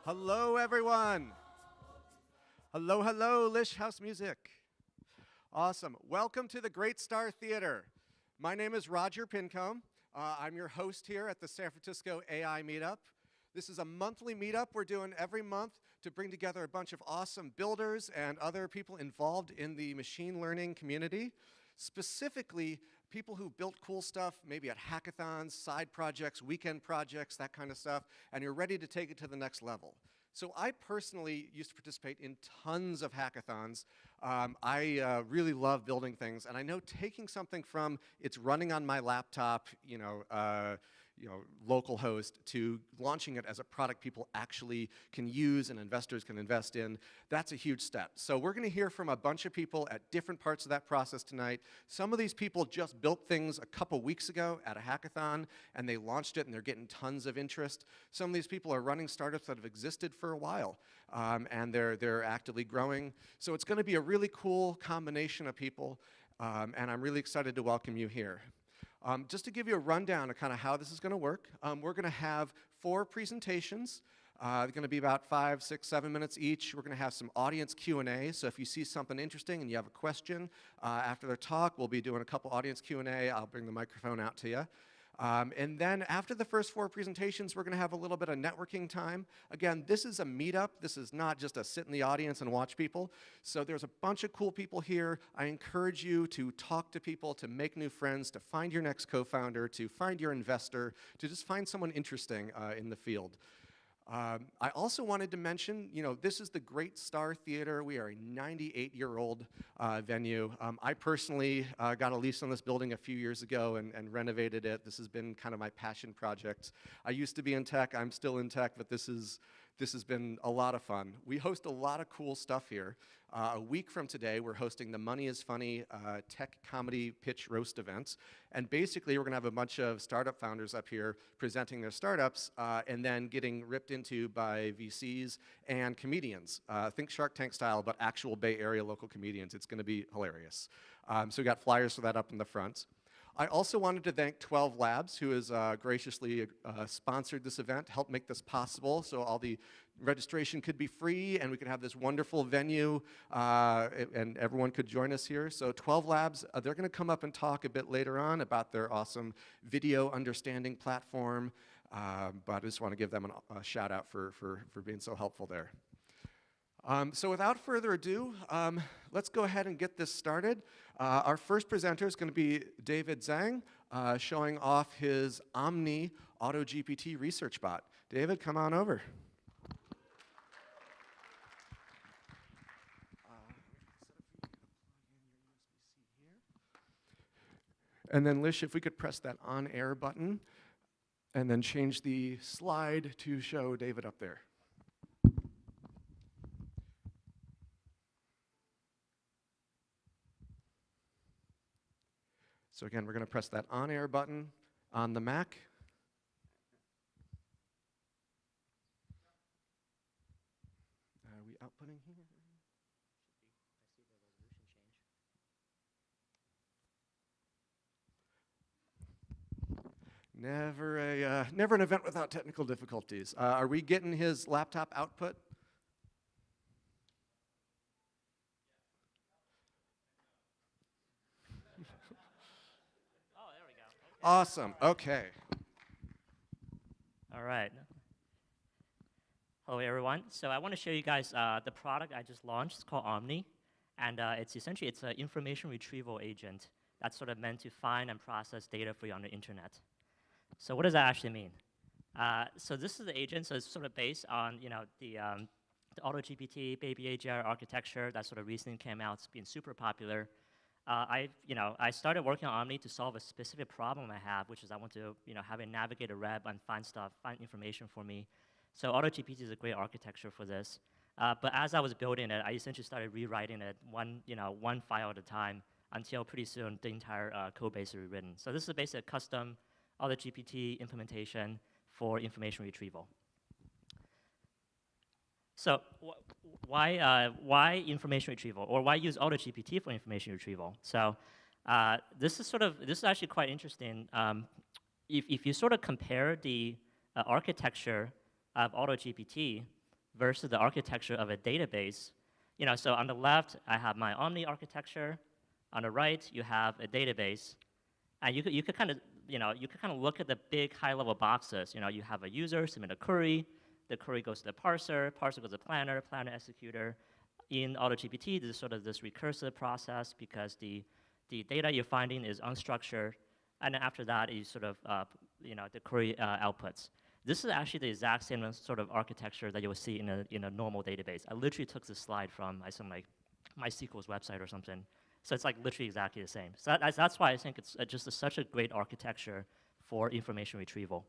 Hello, everyone. Hello, hello, Lish House Music. Awesome. Welcome to the Great Star Theater. My name is Roger Pincombe. I'm your host here at the San Francisco AI Meetup. This is a monthly meetup we're doing every month to bring together a bunch of awesome builders and other people involved in the machine learning community. Specifically, people who built cool stuff, maybe at hackathons, side projects, weekend projects, that kind of stuff, and you're ready to take it to the next level. So I personally used to participate in tons of hackathons. I really love building things, and I know taking something from it's running on my laptop, local host, to launching it as a product people actually can use and investors can invest in, that's a huge step. So we're going to hear from a bunch of people at different parts of that process tonight. Some of these people just built things a couple weeks ago at a hackathon, and they launched it, and they're getting tons of interest. Some of these people are running startups that have existed for a while, and they're actively growing. So it's going to be a really cool combination of people, and I'm really excited to welcome you here. Just to give you a rundown of kind of how this is going to work, we're going to have 4 presentations. They're going to be about 5, 6, 7 minutes each. We're going to have some audience Q&A, so if you see something interesting and you have a question after their talk, we'll be doing a couple audience Q&A. I'll bring the microphone out to you. And then after the first 4 presentations, we're going to have a little bit of networking time. Again, this is a meetup. This is not just a sit in the audience and watch people. So there's a bunch of cool people here. I encourage you to talk to people, to make new friends, to find your next co-founder, to find your investor, to just find someone interesting in the field. I also wanted to mention, this is the Great Star Theater. We are a 98-year-old venue. I personally got a lease on this building a few years ago and renovated it. This has been kind of my passion project. I used to be in tech. I'm still in tech, but this has been a lot of fun. We host a lot of cool stuff here. A week from today, we're hosting the Money is Funny tech comedy pitch roast event. And basically, we're going to have a bunch of startup founders up here presenting their startups and then getting ripped into by VCs and comedians. Think Shark Tank style, but actual Bay Area local comedians. It's going to be hilarious. So we got flyers for that up in the front. I also wanted to thank 12 Labs, who has graciously sponsored this event, helped make this possible, so all the registration could be free, and we could have this wonderful venue, and everyone could join us here. So 12 Labs, they're going to come up and talk a bit later on about their awesome video understanding platform, but I just want to give them a shout out for being so helpful there. So without further ado, let's go ahead and get this started. Our first presenter is going to be David Zhang, showing off his Omni AutoGPT research bot. David, come on over. And then, Lish, if we could press that on-air button, and then change the slide to show David up there. So again, we're going to press that on-air button on the Mac. Are we outputting here? Never an event without technical difficulties. Are we getting his laptop output? Oh, there we go. Okay. Awesome. Okay. All right. Hello, everyone. So I want to show you guys the product I just launched. It's called Omni, and it's an information retrieval agent that's sort of meant to find and process data for you on the internet. So what does that actually mean? So this is the agent. So it's sort of based on the AutoGPT Baby AGI architecture that sort of recently came out. It's been super popular. I started working on Omni to solve a specific problem I have, which is I want to have it navigate a web and find information for me. So AutoGPT is a great architecture for this. But as I was building it, I essentially started rewriting it one file at a time until pretty soon the entire code base is rewritten. So this is basically a custom AutoGPT implementation for information retrieval. So why information retrieval, or why use AutoGPT for information retrieval? So this is actually quite interesting. If you sort of compare the architecture of AutoGPT versus the architecture of a database. So on the left, I have my Omni architecture. On the right, you have a database. And you could kind of, look at the big high-level boxes. You have a user submit a query. The query goes to the parser goes to planner executor. In AutoGPT, there's sort of this recursive process because the data you're finding is unstructured. And then after that, is sort of, the query outputs. This is actually the exact same sort of architecture that you will see in a normal database. I literally took this slide from some like MySQL's website or something. So it's like literally exactly the same. So that's why I think it's just such a great architecture for information retrieval.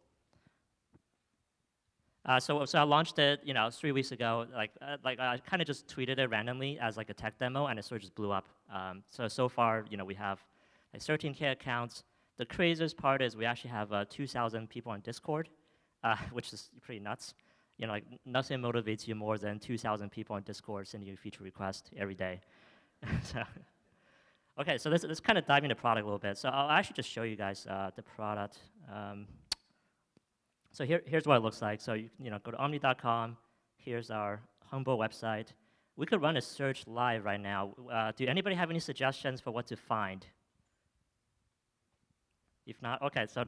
So I launched it, 3 weeks ago. Like I kind of just tweeted it randomly as like a tech demo, and it sort of just blew up. So far, we have like 13K accounts. The craziest part is we actually have 2,000 people on Discord, which is pretty nuts. Like nothing motivates you more than 2,000 people on Discord sending you a feature request every day. Okay, so let's kind of dive into the product a little bit. So I'll actually just show you guys the product. So here's what it looks like. So go to omni.com. Here's our humble website. We could run a search live right now. Do anybody have any suggestions for what to find? If not, okay. So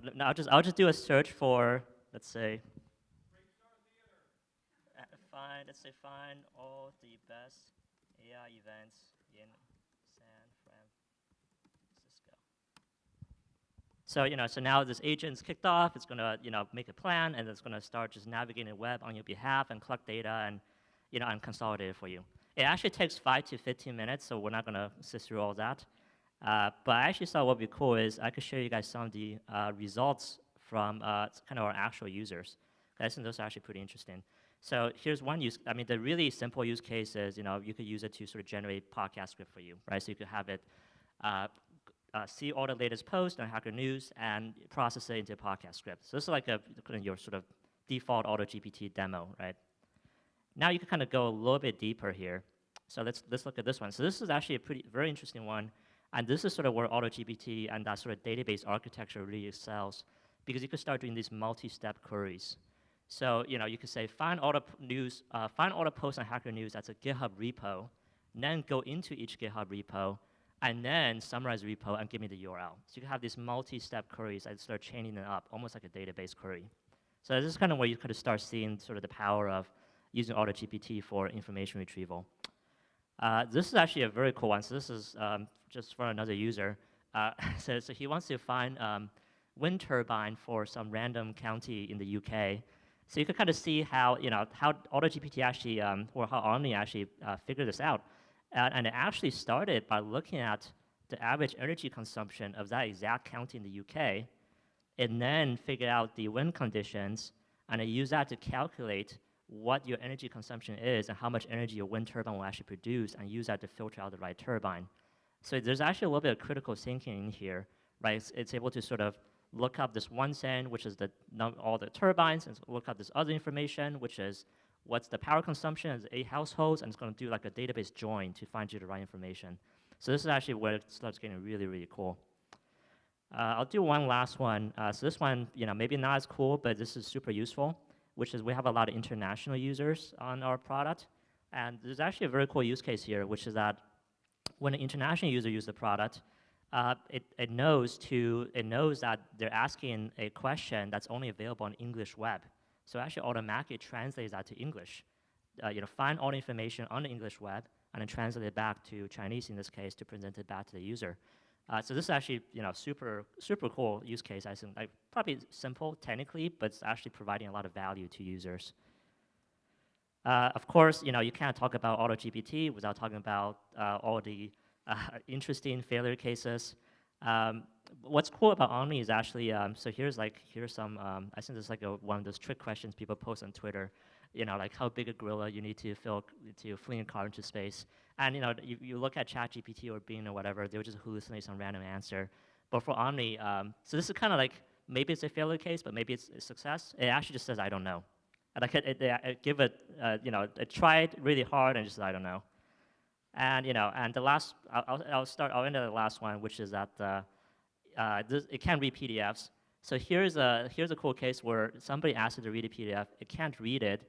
I'll just do a search for, let's say, find all the best AI events in San Francisco. So now this agent's kicked off. It's gonna make a plan, and it's gonna start just navigating the web on your behalf and collect data and and consolidate it for you. It actually takes 5 to 15 minutes, so we're not gonna sit through all that. But I actually thought what would be cool is I could show you guys some of the results from kind of our actual users. I think those are actually pretty interesting. So here's one the really simple use case is, you could use it to sort of generate podcast script for you, right? So you could have it see all the latest posts on Hacker News and process it into a podcast script. So this is like your sort of default AutoGPT demo, right? Now you can kind of go a little bit deeper here. So let's look at this one. So this is actually a very interesting one. And this is sort of where AutoGPT and that sort of database architecture really excels, because you could start doing these multi-step queries. So you could say find all the posts on Hacker News that's a GitHub repo, and then go into each GitHub repo, and then summarize the repo and give me the URL. So you can have these multi-step queries that start chaining them up, almost like a database query. So this is kind of where you could start seeing sort of the power of using AutoGPT for information retrieval. This is actually a very cool one. So this is just for another user. So he wants to find wind turbine for some random county in the UK. So you can kind of see how how AutoGPT actually or how Omni actually figured this out, and it actually started by looking at the average energy consumption of that exact county in the UK, and then figured out the wind conditions, and it used that to calculate what your energy consumption is and how much energy your wind turbine will actually produce, and use that to filter out the right turbine. So there's actually a little bit of critical thinking in here, right? It's able to sort of look up this one thing, which is all the turbines, and look up this other information, which is what's the power consumption of 8 households, and it's going to do like a database join to find you the right information. So this is actually where it starts getting really, really cool. I'll do one last one. So this one, maybe not as cool, but this is super useful, which is we have a lot of international users on our product. And there's actually a very cool use case here, which is that when an international user uses the product, it knows that they're asking a question that's only available on English web. So it actually automatically translates that to English. Find all the information on the English web, and then translate it back to Chinese in this case to present it back to the user. So this is actually super cool use case. I think probably simple technically, but it's actually providing a lot of value to users. Of course, you can't talk about AutoGPT without talking about all the interesting failure cases. What's cool about Omni is actually so here's some I think there's like one of those trick questions people post on Twitter. Like how big a gorilla you need to fling a car into space. And you look at ChatGPT or Bing or whatever, they'll just hallucinate some random answer. But for Omni, so this is kind of like maybe it's a failure case, but maybe it's a success. It actually just says I don't know. And I give it, it tried really hard and just said I don't know. And and the last, I'll end at the last one, which is that it can read PDFs. So here's a cool case where somebody asked it to read a PDF. It can't read it,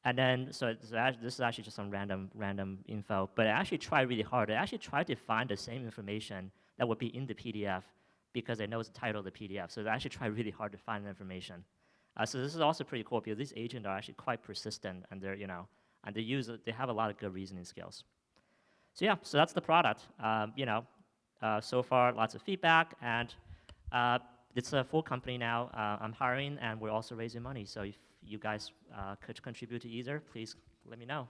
And then, this is actually just some random info, but I actually tried really hard. I actually tried to find the same information that would be in the PDF because I know it's the title of the PDF. So I actually tried really hard to find the information. So this is also pretty cool because these agents are actually quite persistent, and they're, and they have a lot of good reasoning skills. So yeah, so that's the product. So far, lots of feedback, and it's a full company now. I'm hiring, and we're also raising money. So if you guys could contribute to either, please let me know.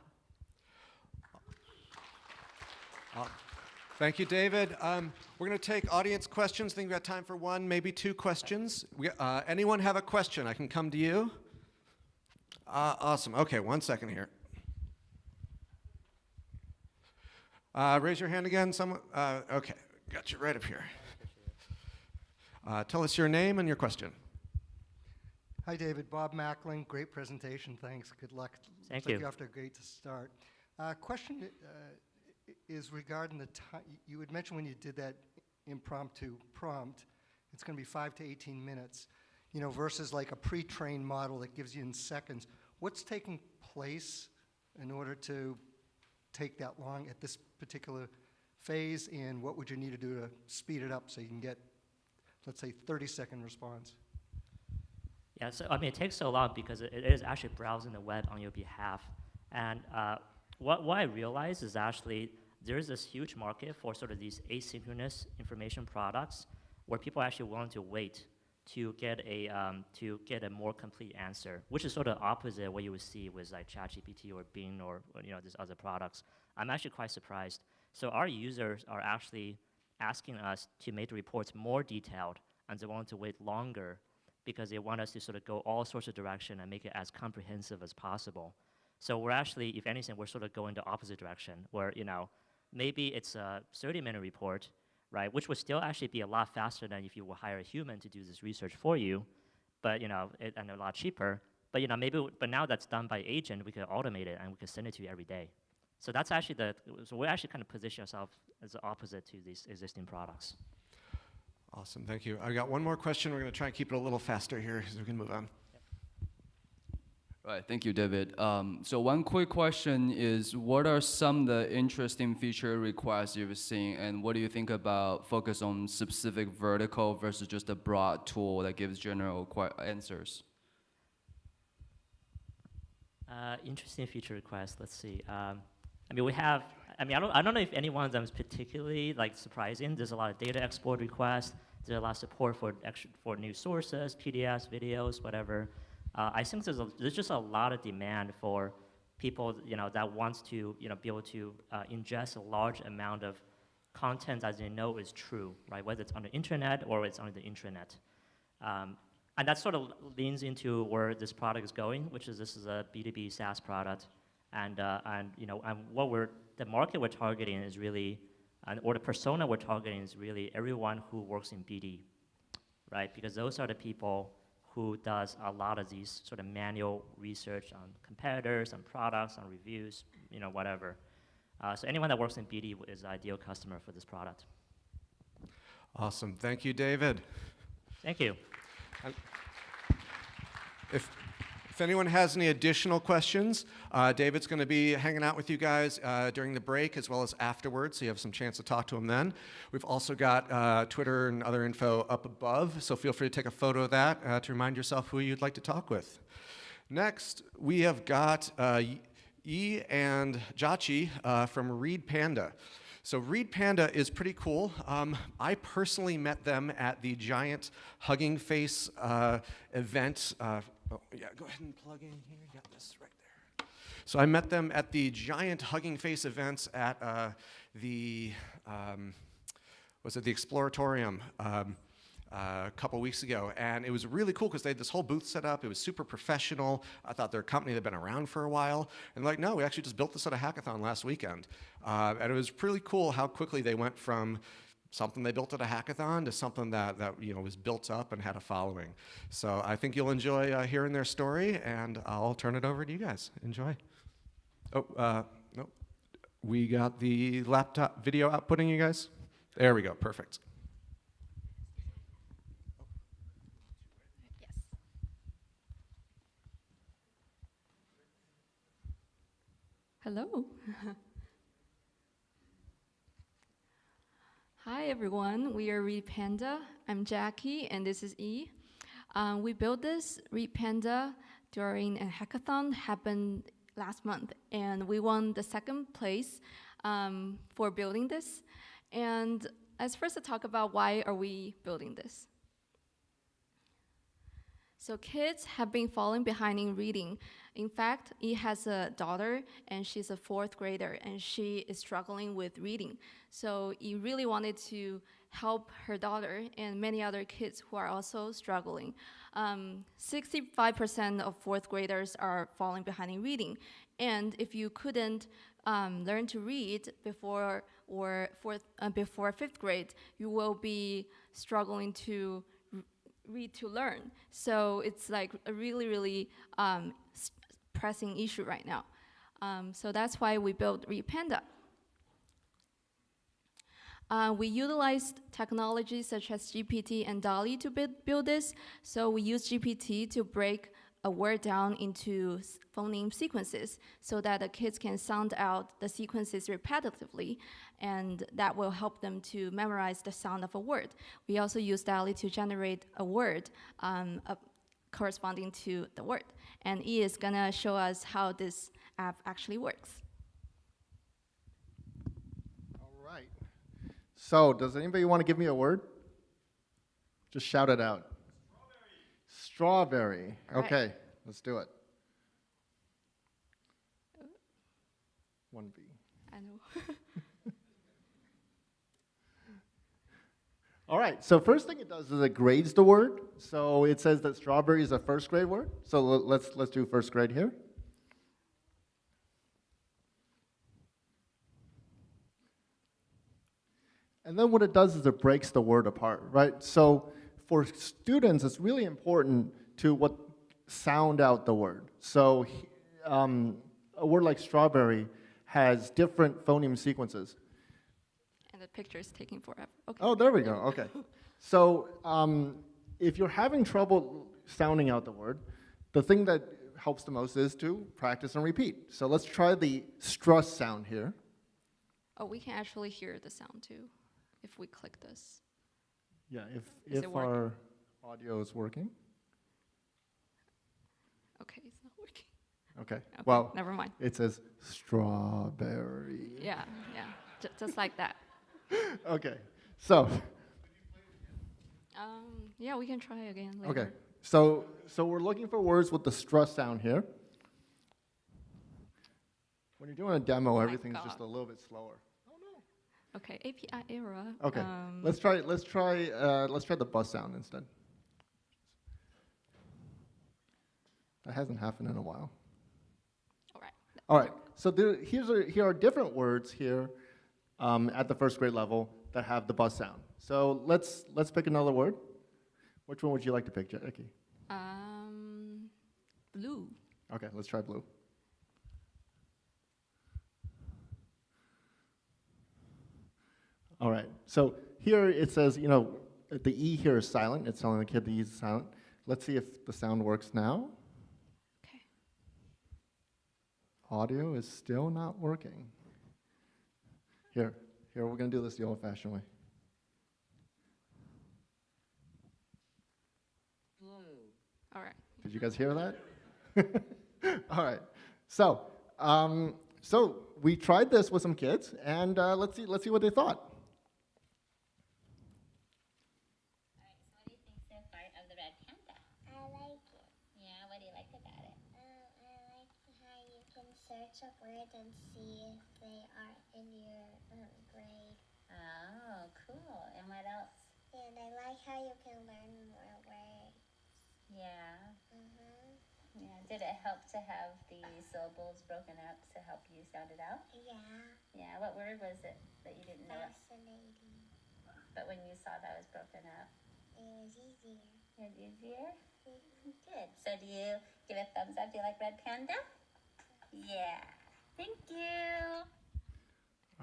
Thank you, David. We're going to take audience questions. I think we've got time for one, maybe two questions. Anyone have a question? I can come to you. Awesome. Okay, 1 second here. Raise your hand again. Someone. Okay, got you right up here. Tell us your name and your question. Hi, David. Bob Mackling. Great presentation. Thanks. Good luck. Thank you. you. You're off to a great start. Question is regarding the time. You had mentioned when you did that impromptu prompt, it's going to be 5 to 18 minutes, versus like a pre-trained model that gives you in seconds. What's taking place in order to take that long at this particular phase, and what would you need to do to speed it up so you can get, let's say, 30-second response? Yeah, so it takes so long because it is actually browsing the web on your behalf. And what I realized is actually there is this huge market for sort of these asynchronous information products where people actually willing to wait to get a more complete answer, which is sort of opposite of what you would see with like ChatGPT or Bing or these other products. I'm actually quite surprised. So our users are actually asking us to make the reports more detailed, and they want to wait longer because they want us to sort of go all sorts of direction and make it as comprehensive as possible. So we're actually, if anything, we're sort of going the opposite direction, where maybe it's a 30-minute report, right, which would still actually be a lot faster than if you would hire a human to do this research for you, but and a lot cheaper. But but now that's done by agent, we could automate it and we could send it to you every day. So that's actually so we actually kind of position ourselves as the opposite to these existing products. Awesome, thank you. I got one more question. We're going to try and keep it a little faster here so we can move on. All right, thank you, David. So one quick question is, what are some of the interesting feature requests you've seen, and what do you think about focus on specific vertical versus just a broad tool that gives general answers? Interesting feature requests. Let's see. We have. I don't know if any one of them is particularly surprising. There's a lot of data export requests. There's a lot of support for new sources, PDFs, videos, whatever. I think there's just a lot of demand for people that wants to be able to ingest a large amount of content that they know is true, right? Whether it's on the internet or it's on the intranet. And that sort of leans into where this product is going, which is this is a B2B SaaS product, and the market we're targeting is really, or the persona we're targeting is really everyone who works in BD, right? Because those are the people who does a lot of these sort of manual research on competitors, on products, on reviews, whatever. So anyone that works in BD is an ideal customer for this product. Awesome, thank you, David. Thank you. If anyone has any additional questions, David's going to be hanging out with you guys during the break as well as afterwards, so you have some chance to talk to him then. We've also got Twitter and other info up above, so feel free to take a photo of that to remind yourself who you'd like to talk with. Next, we have got Yi and Jachi from Read Panda. So Read Panda is pretty cool. I personally met them at the Giant Hugging Face event. Oh, yeah, go ahead and plug in here. You got this right there. So I met them at the Giant Hugging Face events at the Exploratorium a couple weeks ago, and it was really cool because they had this whole booth set up. It was super professional. I thought they're a company that had been around for a while, and like, no, we actually just built this at a hackathon last weekend, and it was pretty cool how quickly they went from something they built at a hackathon to something that was built up and had a following. So I think you'll enjoy hearing their story, and I'll turn it over to you guys. Enjoy. Oh, no, we got the laptop video outputting, you guys. There we go. Perfect. Hello. Hi, everyone. We are Read Panda. I'm Jackie, and this is E. We built this Read Panda during a hackathon happened last month, and we won the second place for building this. And let's first talk about why are we building this. So kids have been falling behind in reading. In fact, E has a daughter, and she's a 4th grader, and she is struggling with reading. So E really wanted to help her daughter and many other kids who are also struggling. 65% of 4th graders are falling behind in reading. And if you couldn't learn to read before 5th grade, you will be struggling to read to learn. So it's like a really, really pressing issue right now. So that's why we built Read Panda. We utilized technologies such as GPT and DALL-E to build this. So we use GPT to break a word down into phoneme sequences so that the kids can sound out the sequences repetitively, and that will help them to memorize the sound of a word. We also use DALL-E to generate a word corresponding to the word. And E is gonna show us how this app actually works. All right. So, does anybody want to give me a word? Just shout it out. Strawberry. All right. Okay, let's do it. 1B. I know. All right, so first thing it does is it grades the word. So it says that strawberry is a 1st grade word. So let's do 1st grade here. And then what it does is it breaks the word apart, right? So for students, it's really important to sound out the word. So a word like strawberry has different phoneme sequences. And the picture is taking forever. Okay. Oh, there we go. Okay. So if you're having trouble sounding out the word, the thing that helps the most is to practice and repeat. So let's try the stress sound here. Oh, we can actually hear the sound too if we click this. Yeah, Is if it working? our audio is working. Okay, it's not working. Okay. Okay, Well, never mind. it says strawberry. Yeah, just like that. Okay. So. Yeah, we can try again later. Okay. So we're looking for words with the stress sound here. When you're doing a demo, my everything's just a God. little bit slower. Okay, API error. Okay. Let's try the bus sound instead. That hasn't happened in a while. All right. All right. So here are different words here at the 1st grade level that have the bus sound. So let's pick another word. Which one would you like to pick, Jackie? Blue. Okay, let's try blue. All right. So here it says, the E here is silent. It's telling the kid the E is silent. Let's see if the sound works now. Okay. Audio is still not working. Here, we're going to do this the old-fashioned way. All right. Did you guys hear that? All right. So we tried this with some kids, and let's see what they thought. All right, so what do you think so far of the red panda? I like it. Yeah, what do you like about it? I like how you can search up words and see if they are in your grade. Oh, cool. And what else? And I like how you can learn more words. Yeah. Mm-hmm. Yeah. Did it help to have the syllables broken up to help you sound it out? Yeah. Yeah. What word was it that you didn't know? Fascinating. But when you saw that was broken up, It was easier. it was easier? Good. So do you give a thumbs up? Do you like red panda? Yeah. Thank you.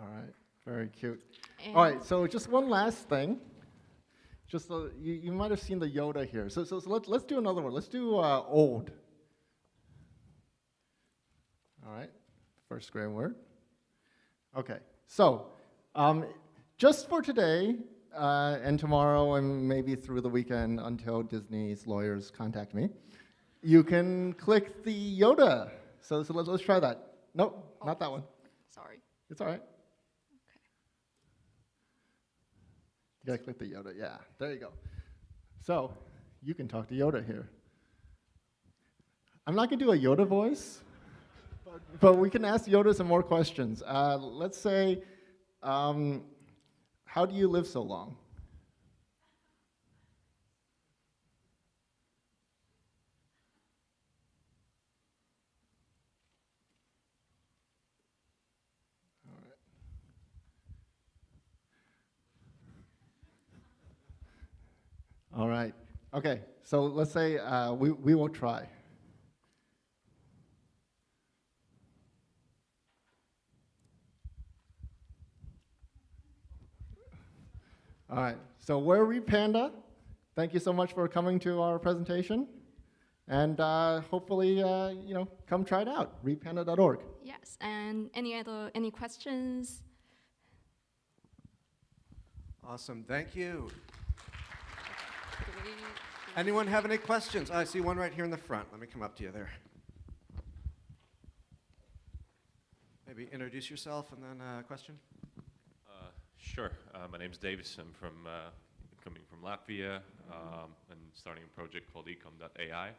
All right. Very cute. And All right. So just one last thing. Just you might have seen the Yoda here. So let's do another one. Let's do old. All right. first grade word. Okay, so just for today and tomorrow and maybe through the weekend until Disney's lawyers contact me, you can click the Yoda. So let's try that. Nope, not that one. Sorry. It's all right. Okay. You gotta click the Yoda, yeah, there you go. So you can talk to Yoda here. I'm not gonna do a Yoda voice, but we can ask Yoda some more questions. Let's say, how do you live so long? All right. Okay, so let's say we will try. All right, so we're Panda. Thank you so much for coming to our presentation. And hopefully, come try it out, readpanda.org. Yes, and any questions? Awesome, thank you. Anyone have any questions? I see one right here in the front. Let me come up to you there. Maybe introduce yourself and then a question. Sure. My name's Davis. I'm coming from Latvia and starting a project called ecom.ai.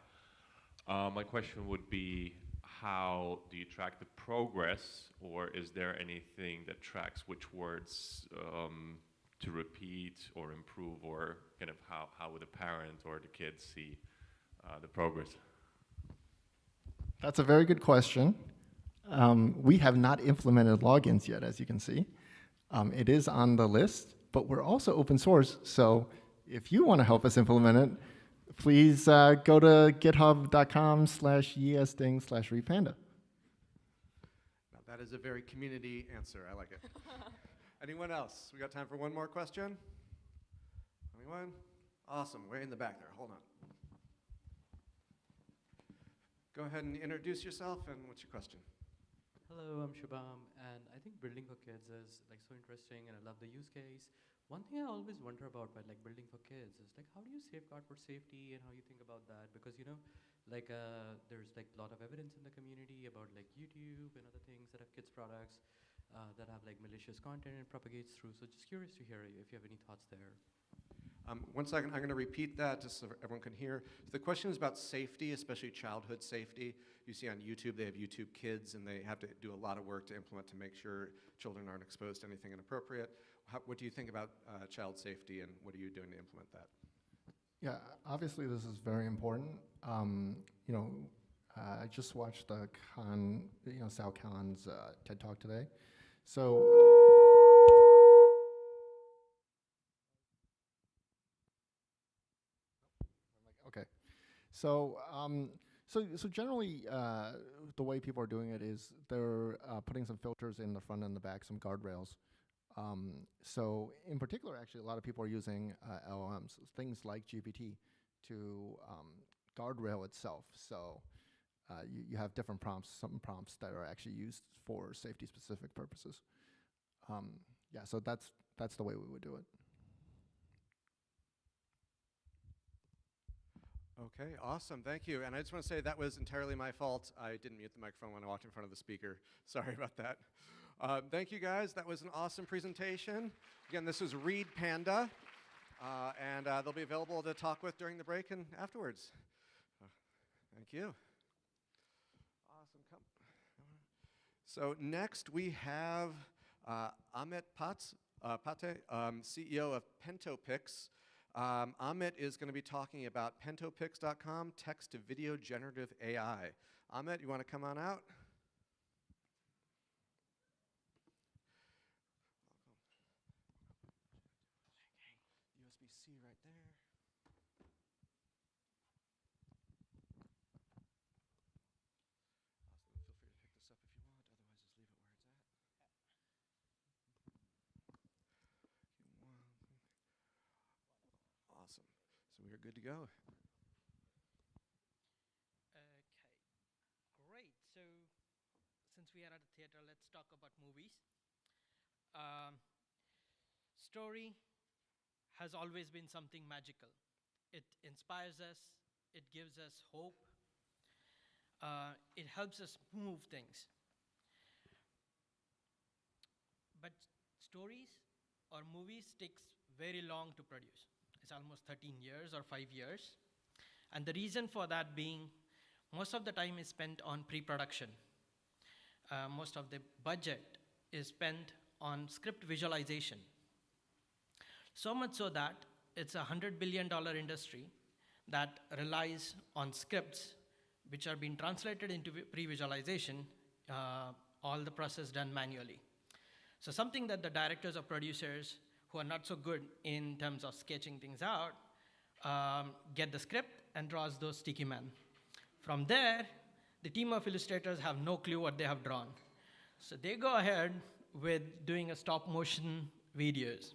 My question would be, how do you track the progress, or is there anything that tracks which words to repeat or improve, or kind of how would the parent or the kids see the progress? That's a very good question. We have not implemented logins yet, as you can see. It is on the list, but we're also open source, so if you want to help us implement it, please go to github.com/esding/repanda. Now that is a very community answer. I like it. Anyone else? We got time for one more question? Anyone? Awesome. Way in the back there. Hold on. Go ahead and introduce yourself, and what's your question? Hello, I'm Shubham, and I think building for kids is like so interesting, and I love the use case. One thing I always wonder about by like building for kids is like, how do you safeguard for safety, and how you think about that? Because like there's like a lot of evidence in the community about like YouTube and other things that have kids products that have like malicious content and propagates through. So just curious to hear if you have any thoughts there. 1 second, I'm going to repeat that just so everyone can hear. So the question is about safety, especially childhood safety. You see on YouTube, they have YouTube Kids, and they have to do a lot of work to implement to make sure children aren't exposed to anything inappropriate. What do you think about child safety, and what are you doing to implement that? Yeah, obviously this is very important. I just watched the Sal Khan's TED Talk today. So. Okay, so generally, the way people are doing it is they're putting some filters in the front and the back, some guardrails. So in particular, actually, a lot of people are using LLMs, things like GPT, to guardrail itself. So you have different prompts, some prompts that are actually used for safety-specific purposes. Yeah, so that's the way we would do it. Okay, awesome, thank you. And I just want to say that was entirely my fault. I didn't mute the microphone when I walked in front of the speaker. Sorry about that. Thank you guys, that was an awesome presentation. Again, this is Read Panda, and they'll be available to talk with during the break and afterwards. Thank you. Awesome. So next we have Amit Pate, CEO of Pento Pix. Amit is going to be talking about pentopix.com, text-to-video generative AI. Amit, you want to come on out? USB-C right there. Awesome. Feel free to pick this up if you want, otherwise just leave it where it's at. Awesome. So we are good to go. Okay, great. So since we are at a theater, let's talk about movies. Story has always been something magical. It inspires us, it gives us hope, it helps us move things. But stories or movies takes very long to produce. It's almost 13 years or 5 years. And the reason for that being, most of the time is spent on pre-production. Most of the budget is spent on script visualization. So much so that it's a $100 billion industry that relies on scripts which are being translated into pre-visualization, all the process done manually. So something that the directors or producers who are not so good in terms of sketching things out get the script and draws those sticky men. From there, the team of illustrators have no clue what they have drawn. So they go ahead with doing a stop motion videos.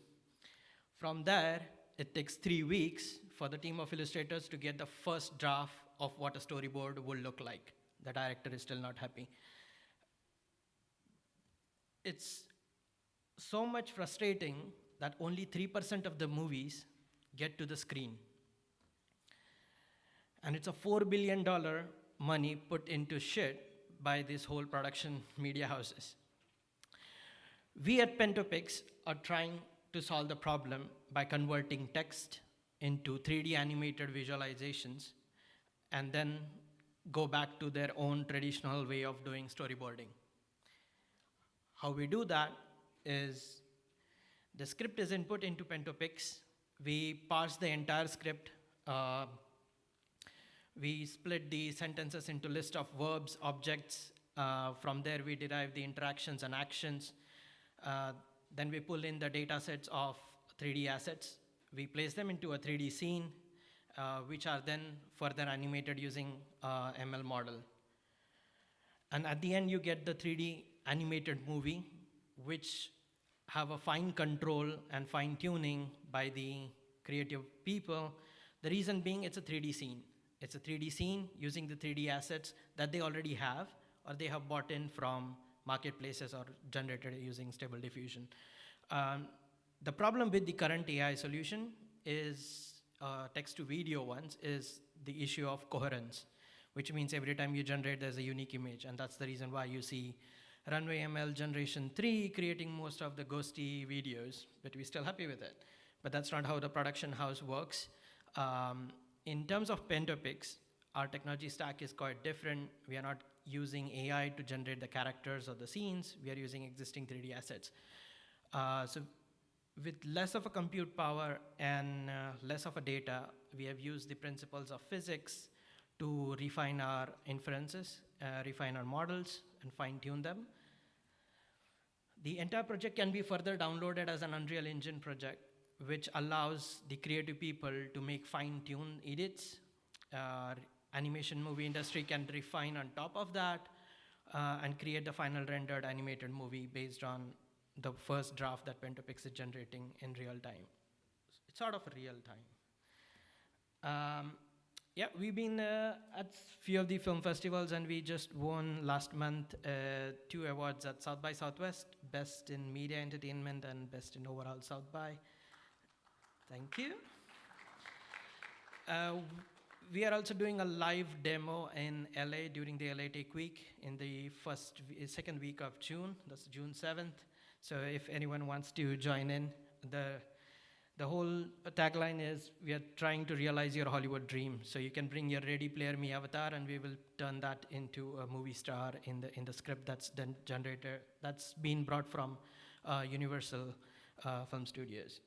From there, it takes 3 weeks for the team of illustrators to get the first draft of what a storyboard would look like. The director is still not happy. It's so much frustrating that only 3% of the movies get to the screen. And it's a $4 billion money put into shit by this whole production media houses. We at Pento Pix are trying to solve the problem by converting text into 3D animated visualizations and then go back to their own traditional way of doing storyboarding. How we do that is the script is input into Pento Pix. We parse the entire script. We split the sentences into list of verbs, objects. From there, we derive the interactions and actions. Then we pull in the data sets of 3D assets. We place them into a 3D scene, which are then further animated using ML model. And at the end, you get the 3D animated movie, which have a fine control and fine tuning by the creative people. The reason being it's a 3D scene. It's a 3D scene using the 3D assets that they already have or they have bought in from marketplaces or generated using Stable Diffusion. The problem with the current AI solution is text-to-video ones is the issue of coherence, which means every time you generate, there's a unique image, and that's the reason why you see Runway ML Generation 3 creating most of the ghosty videos, but we're still happy with it. But that's not how the production house works. In terms of Pento Pix, our technology stack is quite different. We are not using AI to generate the characters or the scenes. We are using existing 3D assets. So with less of a compute power and less of a data, we have used the principles of physics to refine our inferences, refine our models, and fine-tune them. The entire project can be further downloaded as an Unreal Engine project, which allows the creative people to make fine-tuned edits. Animation movie industry can refine on top of that and create the final rendered animated movie based on the first draft that Pento Pix is generating in real time. It's sort of real time. Yeah, we've been at few of the film festivals, and we just won last month 2 awards at South by Southwest, Best in Media Entertainment and Best in Overall South by. Thank you. We are also doing a live demo in LA during the LA Tech Week in the second week of June. That's June 7th. So if anyone wants to join in, the whole tagline is we are trying to realize your Hollywood dream. So you can bring your Ready Player Me avatar, and we will turn that into a movie star in the script that's then generated, that's been brought from Universal Film Studios.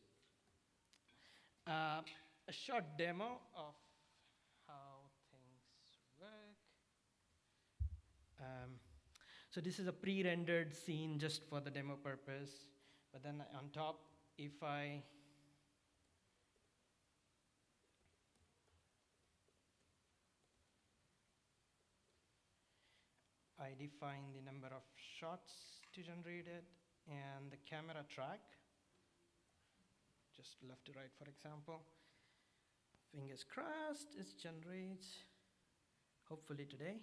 A short demo of how things work. So this is a pre-rendered scene just for the demo purpose. But then on top, if I define the number of shots to generate it and the camera track, just left to right, for example. Fingers crossed, it generates, hopefully today.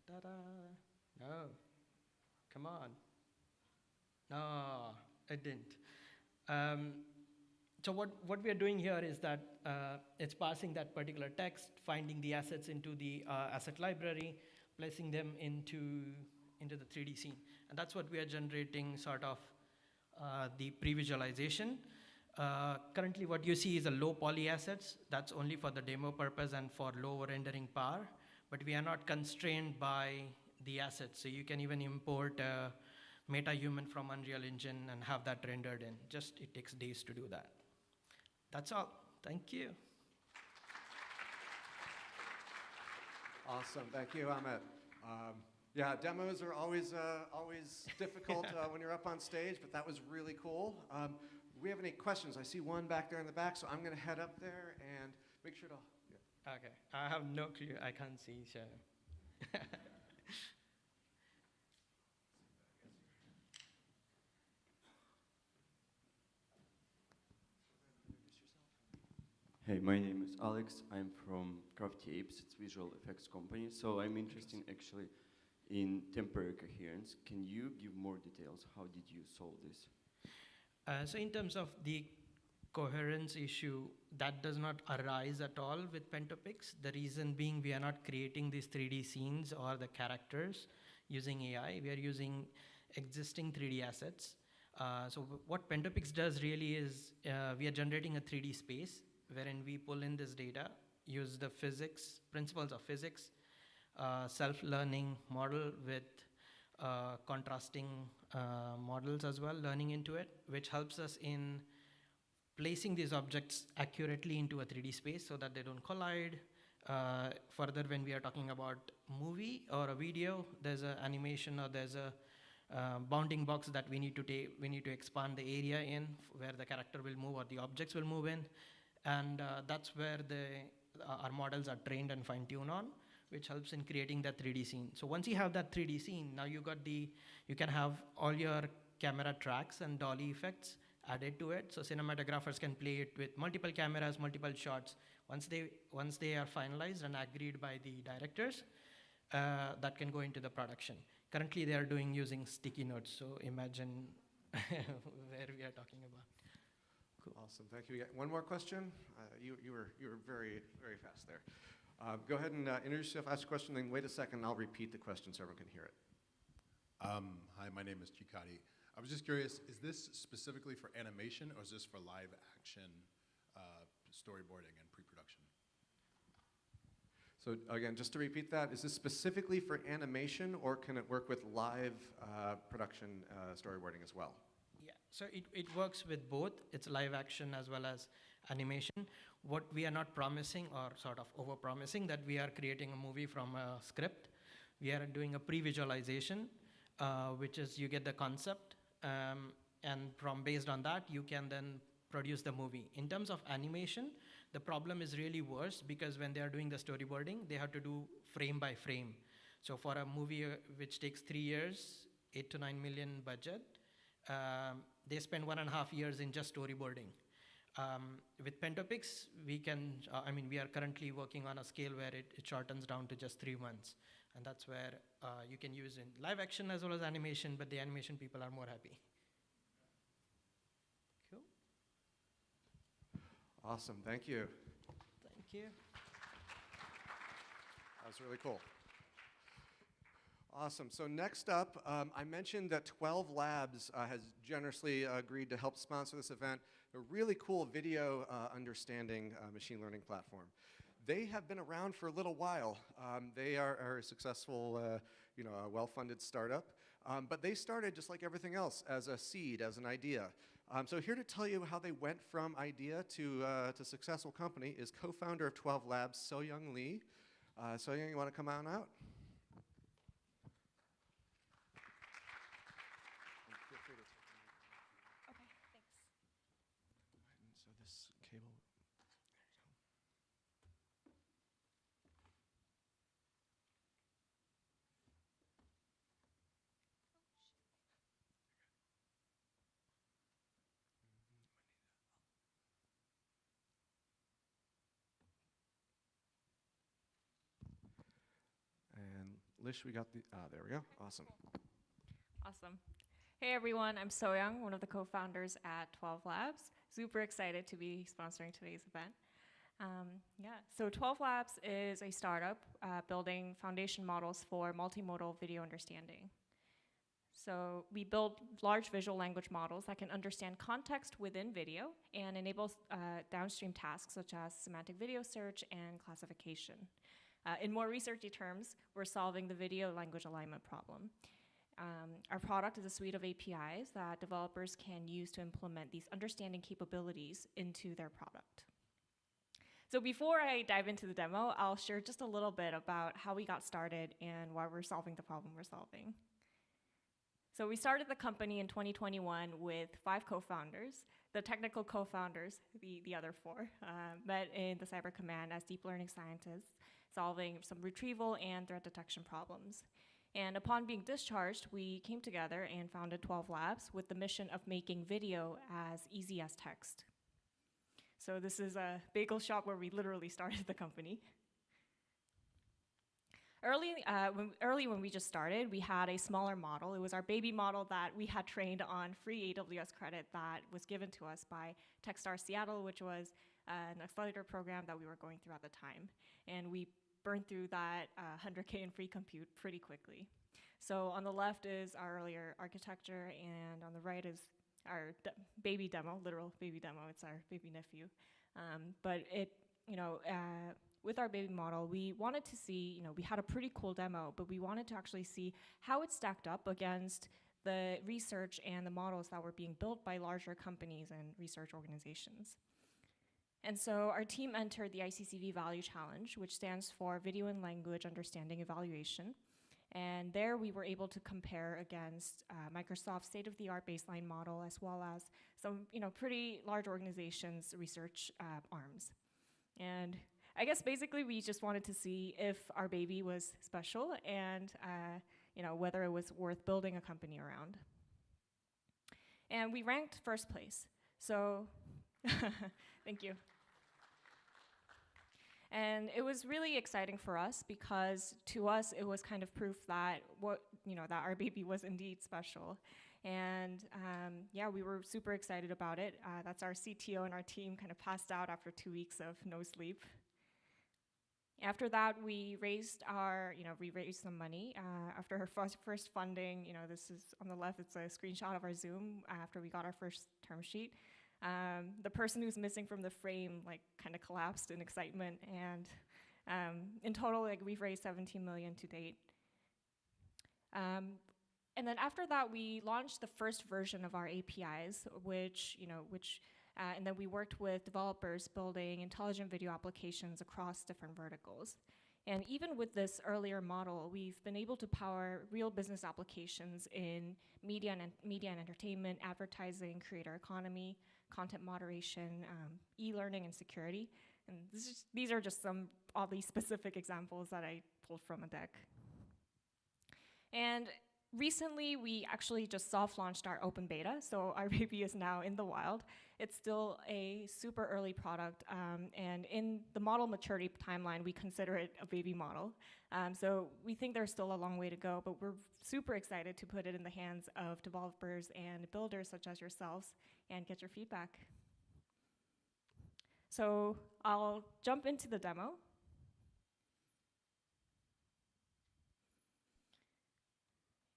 Ta-da! No. Come on. No, it didn't. So what we are doing here is that it's parsing that particular text, finding the assets into the asset library, placing them into the 3D scene. And that's what we are generating sort of the pre-visualization. Currently what you see is a low poly assets. That's only for the demo purpose and for low rendering power. But we are not constrained by the assets. So you can even import MetaHuman from Unreal Engine and have that rendered in. Just it takes days to do that. That's all. Thank you. Awesome. Thank you, Amit. Yeah, demos are always difficult when you're up on stage, but that was really cool. Do we have any questions? I see one back there in the back, so I'm going to head up there and make sure to. Yeah. Okay. I have no clue. I can't see. So. Hey, my name is Alex. I'm from Crafty Apes. It's visual effects company. So I'm interested actually in temporary coherence. Can you give more details? How did you solve this? So in terms of the coherence issue, that does not arise at all with Pento Pix. The reason being we are not creating these 3D scenes or the characters using AI. We are using existing 3D assets. So what Pento Pix does really is we are generating a 3D space wherein we pull in this data, use the physics, principles of physics, self-learning model with contrasting models as well, learning into it, which helps us in placing these objects accurately into a 3D space so that they don't collide. Further, when we are talking about movie or a video, there's an animation or there's a bounding box that we need to expand the area in where the character will move or the objects will move in. And that's where our models are trained and fine-tuned on, which helps in creating that 3D scene. So once you have that 3D scene, now you can have all your camera tracks and dolly effects added to it. So cinematographers can play it with multiple cameras, multiple shots. Once they are finalized and agreed by the directors, that can go into the production. Currently, they are using sticky notes. So imagine where we are talking about. Cool. Awesome, thank you. One more question? You were very, very fast there. Go ahead and introduce yourself, ask a question, then wait a second, I'll repeat the question so everyone can hear it. Hi, my name is Chikati. I was just curious, is this specifically for animation or is this for live action storyboarding and pre-production? So again, just to repeat that, is this specifically for animation or can it work with live production storyboarding as well? Yeah, so it works with both. It's live action as well as animation. What we are not promising or sort of over-promising that we are creating a movie from a script. We are doing a pre-visualization, which is you get the concept, and based on that, you can then produce the movie. In terms of animation, the problem is really worse because when they are doing the storyboarding, they have to do frame by frame. So for a movie which takes 3 years, 8 to 9 million budget, they spend 1.5 years in just storyboarding. With Pento Pix, we are currently working on a scale where it shortens down to just 3 months. And that's where you can use in live action as well as animation, but the animation people are more happy. Cool. Awesome, thank you. Thank you. That was really cool. Awesome, so next up, I mentioned that 12 Labs has generously agreed to help sponsor this event, a really cool video understanding machine learning platform. They have been around for a little while. They are a successful, well-funded startup, but they started just like everything else as a seed, as an idea. So here to tell you how they went from idea to successful company is co-founder of 12 Labs, So-Young Lee. So-Young, you want to come on out? Lish, we got the, there we go, awesome. Awesome. Hey everyone, I'm So-Young, one of the co-founders at 12 Labs. Super excited to be sponsoring today's event. So 12 Labs is a startup building foundation models for multimodal video understanding. So we build large visual language models that can understand context within video and enable downstream tasks such as semantic video search and classification. In more researchy terms, we're solving the video language alignment problem. Our product is a suite of APIs that developers can use to implement these understanding capabilities into their product. So before I dive into the demo, I'll share just a little bit about how we got started and why we're solving the problem we're solving. So we started the company in 2021 with 5 co-founders. The technical co-founders, the other 4, met in the Cyber Command as deep learning scientists, solving some retrieval and threat detection problems. And upon being discharged, we came together and founded 12 Labs with the mission of making video as easy as text. So this is a bagel shop where we literally started the company. Early when we just started, we had a smaller model. It was our baby model that we had trained on free AWS credit that was given to us by Techstars Seattle, which was an accelerator program that we were going through at the time. And we burned through that 100K in free compute pretty quickly. So on the left is our earlier architecture, and on the right is our baby demo, literal baby demo. It's our baby nephew. But it, with our baby model, we wanted to see, we had a pretty cool demo, but we wanted to actually see how it stacked up against the research and the models that were being built by larger companies and research organizations. And so our team entered the ICCV Value Challenge, which stands for Video and Language Understanding Evaluation. And there we were able to compare against Microsoft's state-of-the-art baseline model, as well as some pretty large organizations' research arms. And I guess basically we just wanted to see if our baby was special and whether it was worth building a company around. And we ranked first place. So thank you. And it was really exciting for us because to us it was kind of proof that that our baby was indeed special. And yeah, we were super excited about it. That's our CTO and our team kind of passed out after 2 weeks of no sleep. After that, we raised some money. After our first funding, this is on the left, it's a screenshot of our Zoom after we got our first term sheet. The person who's missing from the frame kind of collapsed in excitement, and in total we've raised 17 million to date. And then after that we launched the first version of our APIs, and then we worked with developers building intelligent video applications across different verticals. And even with this earlier model, we've been able to power real business applications in media and entertainment, advertising, creator economy, content moderation, e-learning, and security. And these are just some oddly specific examples that I pulled from a deck. And recently, we actually just soft-launched our open beta, so our baby is now in the wild. It's still a super early product, and in the model maturity timeline, we consider it a baby model. So we think there's still a long way to go, but we're super excited to put it in the hands of developers and builders such as yourselves and get your feedback. So I'll jump into the demo.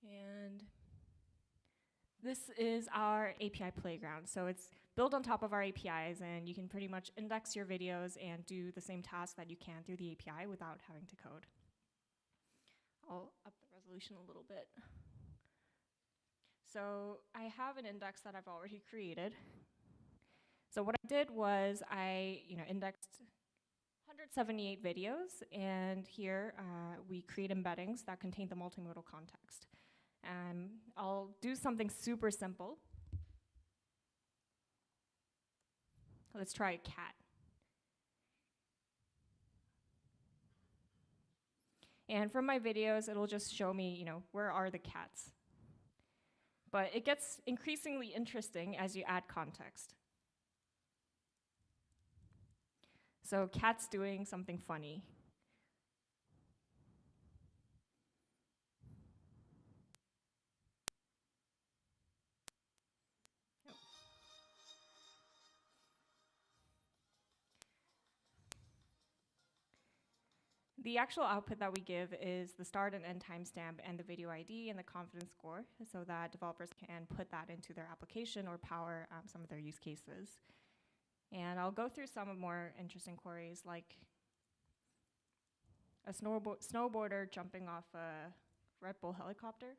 And this is our API playground. So it's built on top of our APIs, and you can pretty much index your videos and do the same task that you can through the API without having to code. I'll up the resolution a little bit. So I have an index that I've already created. So what I did was I indexed 178 videos, and here we create embeddings that contain the multimodal context. I'll do something super simple. Let's try a cat. And from my videos, it'll just show me, where are the cats. But it gets increasingly interesting as you add context. So cat's doing something funny. the actual output that we give is the start and end timestamp and the video ID and the confidence score so that developers can put that into their application or power some of their use cases. And I'll go through some of more interesting queries like a snowboarder jumping off a Red Bull helicopter.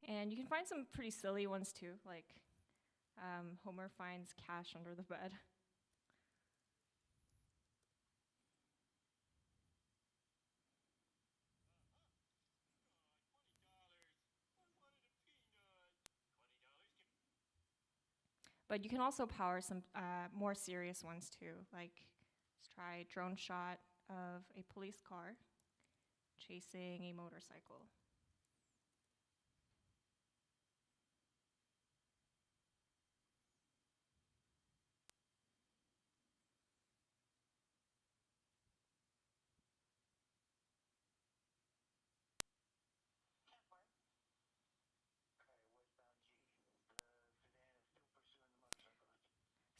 And you can find some pretty silly ones too, like Homer finds cash under the bed. But you can also power some more serious ones too, like let's try drone shot of a police car chasing a motorcycle.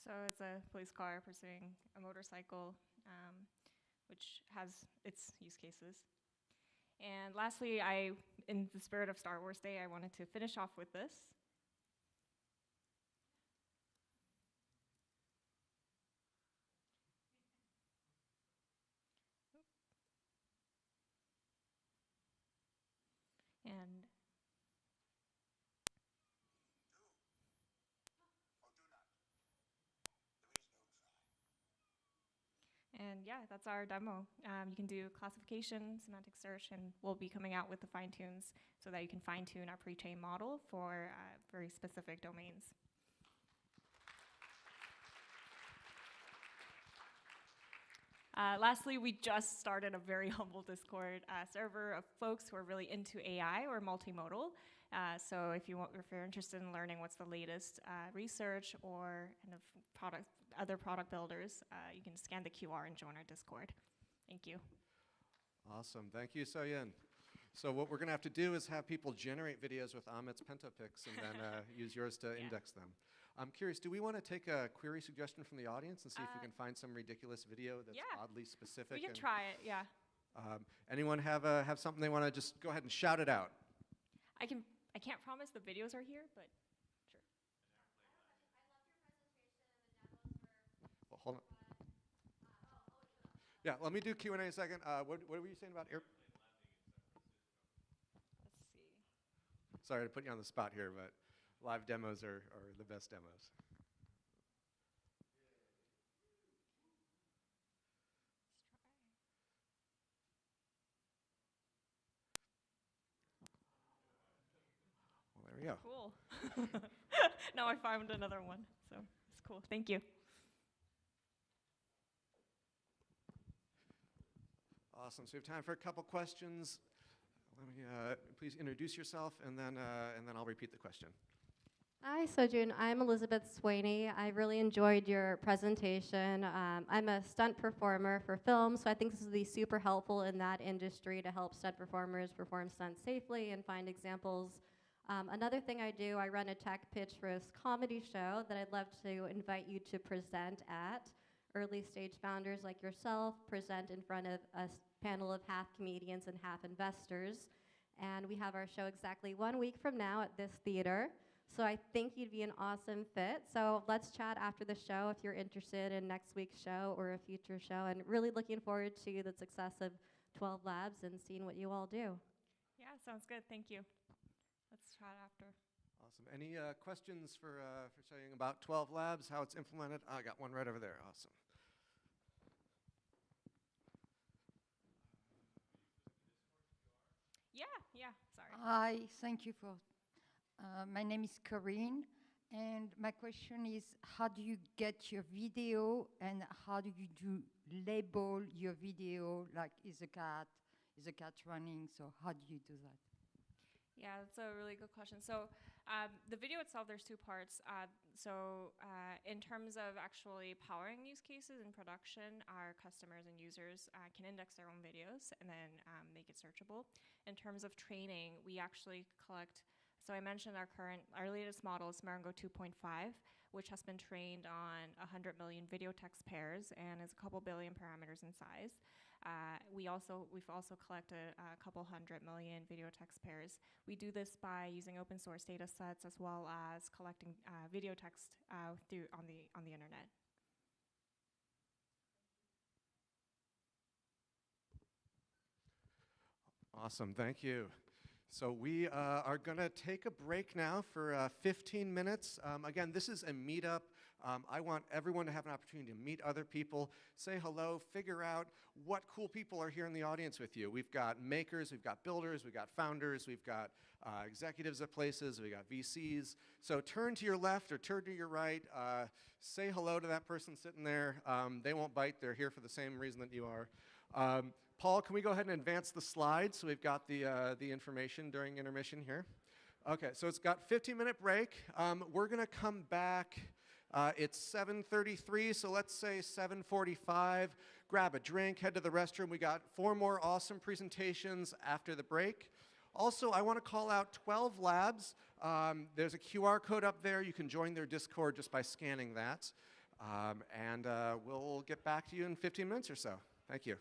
So it's a police car pursuing a motorcycle, which has its use cases. And lastly, in the spirit of Star Wars Day, I wanted to finish off with this. And yeah, that's our demo. You can do classification, semantic search, and we'll be coming out with the fine tunes so that you can fine tune our pre-trained model for very specific domains. Lastly, we just started a very humble Discord server of folks who are really into AI or multimodal. So if you're interested in learning what's the latest research or kind of other product builders, you can scan the QR and join our Discord. Thank you. Awesome. Thank you, Soyeon. So what we're going to have to do is have people generate videos with Amit's Pento Pix and then use yours to index them. I'm curious, do we want to take a query suggestion from the audience and see if we can find some ridiculous video that's oddly specific? We can try it, yeah. Anyone have something they want to just go ahead and shout it out? I can't promise the videos are here, but sure. Well, hold on. Yeah, let me do Q&A in a second. What were you saying about air? Let's see. Sorry to put you on the spot here, but live demos are the best demos. Well, there we go. Cool. Now I found another one, so it's cool. Thank you. Awesome. So we have time for a couple questions. Let me please introduce yourself, and then I'll repeat the question. Hi, Sojun. I'm Elizabeth Swaney. I really enjoyed your presentation. I'm a stunt performer for film, so I think this will be super helpful in that industry to help stunt performers perform stunts safely and find examples. Another thing I do, I run a tech pitch for a comedy show that I'd love to invite you to present at. Early stage founders like yourself present in front of a panel of half comedians and half investors. And we have our show exactly 1 week from now at this theater. So I think you'd be an awesome fit. So let's chat after the show if you're interested in next week's show or a future show. And really looking forward to the success of 12 Labs and seeing what you all do. Yeah, sounds good. Thank you. Let's chat after. Awesome. Any questions for saying about 12 Labs, how it's implemented? I got one right over there. Awesome. Yeah, sorry. Hi, thank you for, my name is Corinne, and my question is, how do you get your video, and how do you label your video, like is a cat running, so how do you do that? Yeah, that's a really good question. So The video itself, there's two parts. In terms of actually powering use cases in production, our customers and users can index their own videos and then make it searchable. In terms of training, we actually collect, so I mentioned our latest model is Marengo 2.5, which has been trained on 100 million video text pairs and is a couple billion parameters in size. We've also collected a couple 100 million video text pairs. We do this by using open source data sets as well as collecting video text on the internet. Awesome, thank you. So we are going to take a break now for 15 minutes. Again, this is a meetup. I want everyone to have an opportunity to meet other people, say hello, figure out what cool people are here in the audience with you. We've got makers, we've got builders, we've got founders, we've got executives at places, we've got VCs. So turn to your left or turn to your right, say hello to that person sitting there. They won't bite, they're here for the same reason that you are. Paul, can we go ahead and advance the slides so we've got the information during intermission here? Okay, so it's got 15-minute break. We're going to come back. It's 7:33, so let's say 7:45. Grab a drink, head to the restroom. We got 4 more awesome presentations after the break. Also, I want to call out 12 labs. There's a QR code up there. You can join their Discord just by scanning that. We'll get back to you in 15 minutes or so. Thank you.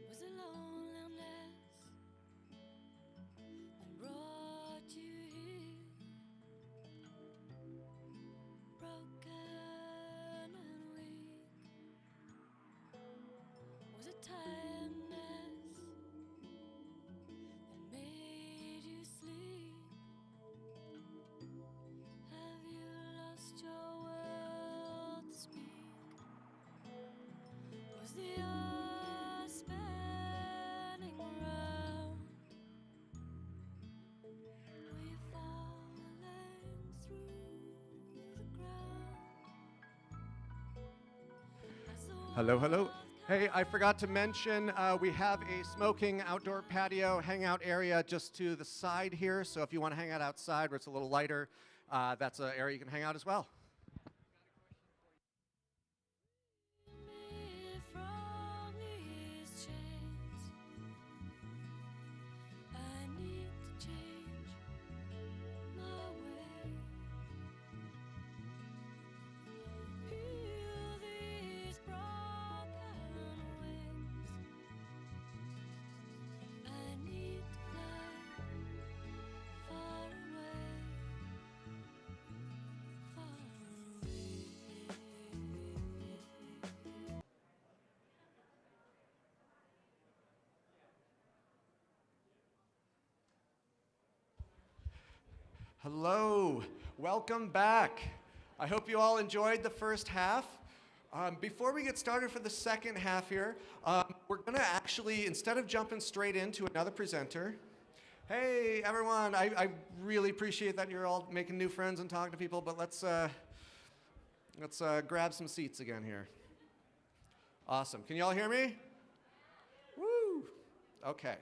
Was it loneliness that brought you here? Broken and weak. Was it tiredness that made you sleep? Have you lost your will to speak? Was the earth spinning round? Were you falling through the ground? Hello, hello. Hey, I forgot to mention we have a smoking outdoor patio hangout area just to the side here. So if you want to hang out outside where it's a little lighter, that's an area you can hang out as well. From these chains, I need to change my way. Heal these broken wings. I need to fly far away, far away. Hello, welcome back. I hope you all enjoyed the first half. Before we get started for the second half here, we're going to actually, instead of jumping straight into another presenter, hey everyone, I really appreciate that you're all making new friends and talking to people, but let's grab some seats again here. Awesome. Can you all hear me? Woo! Okay.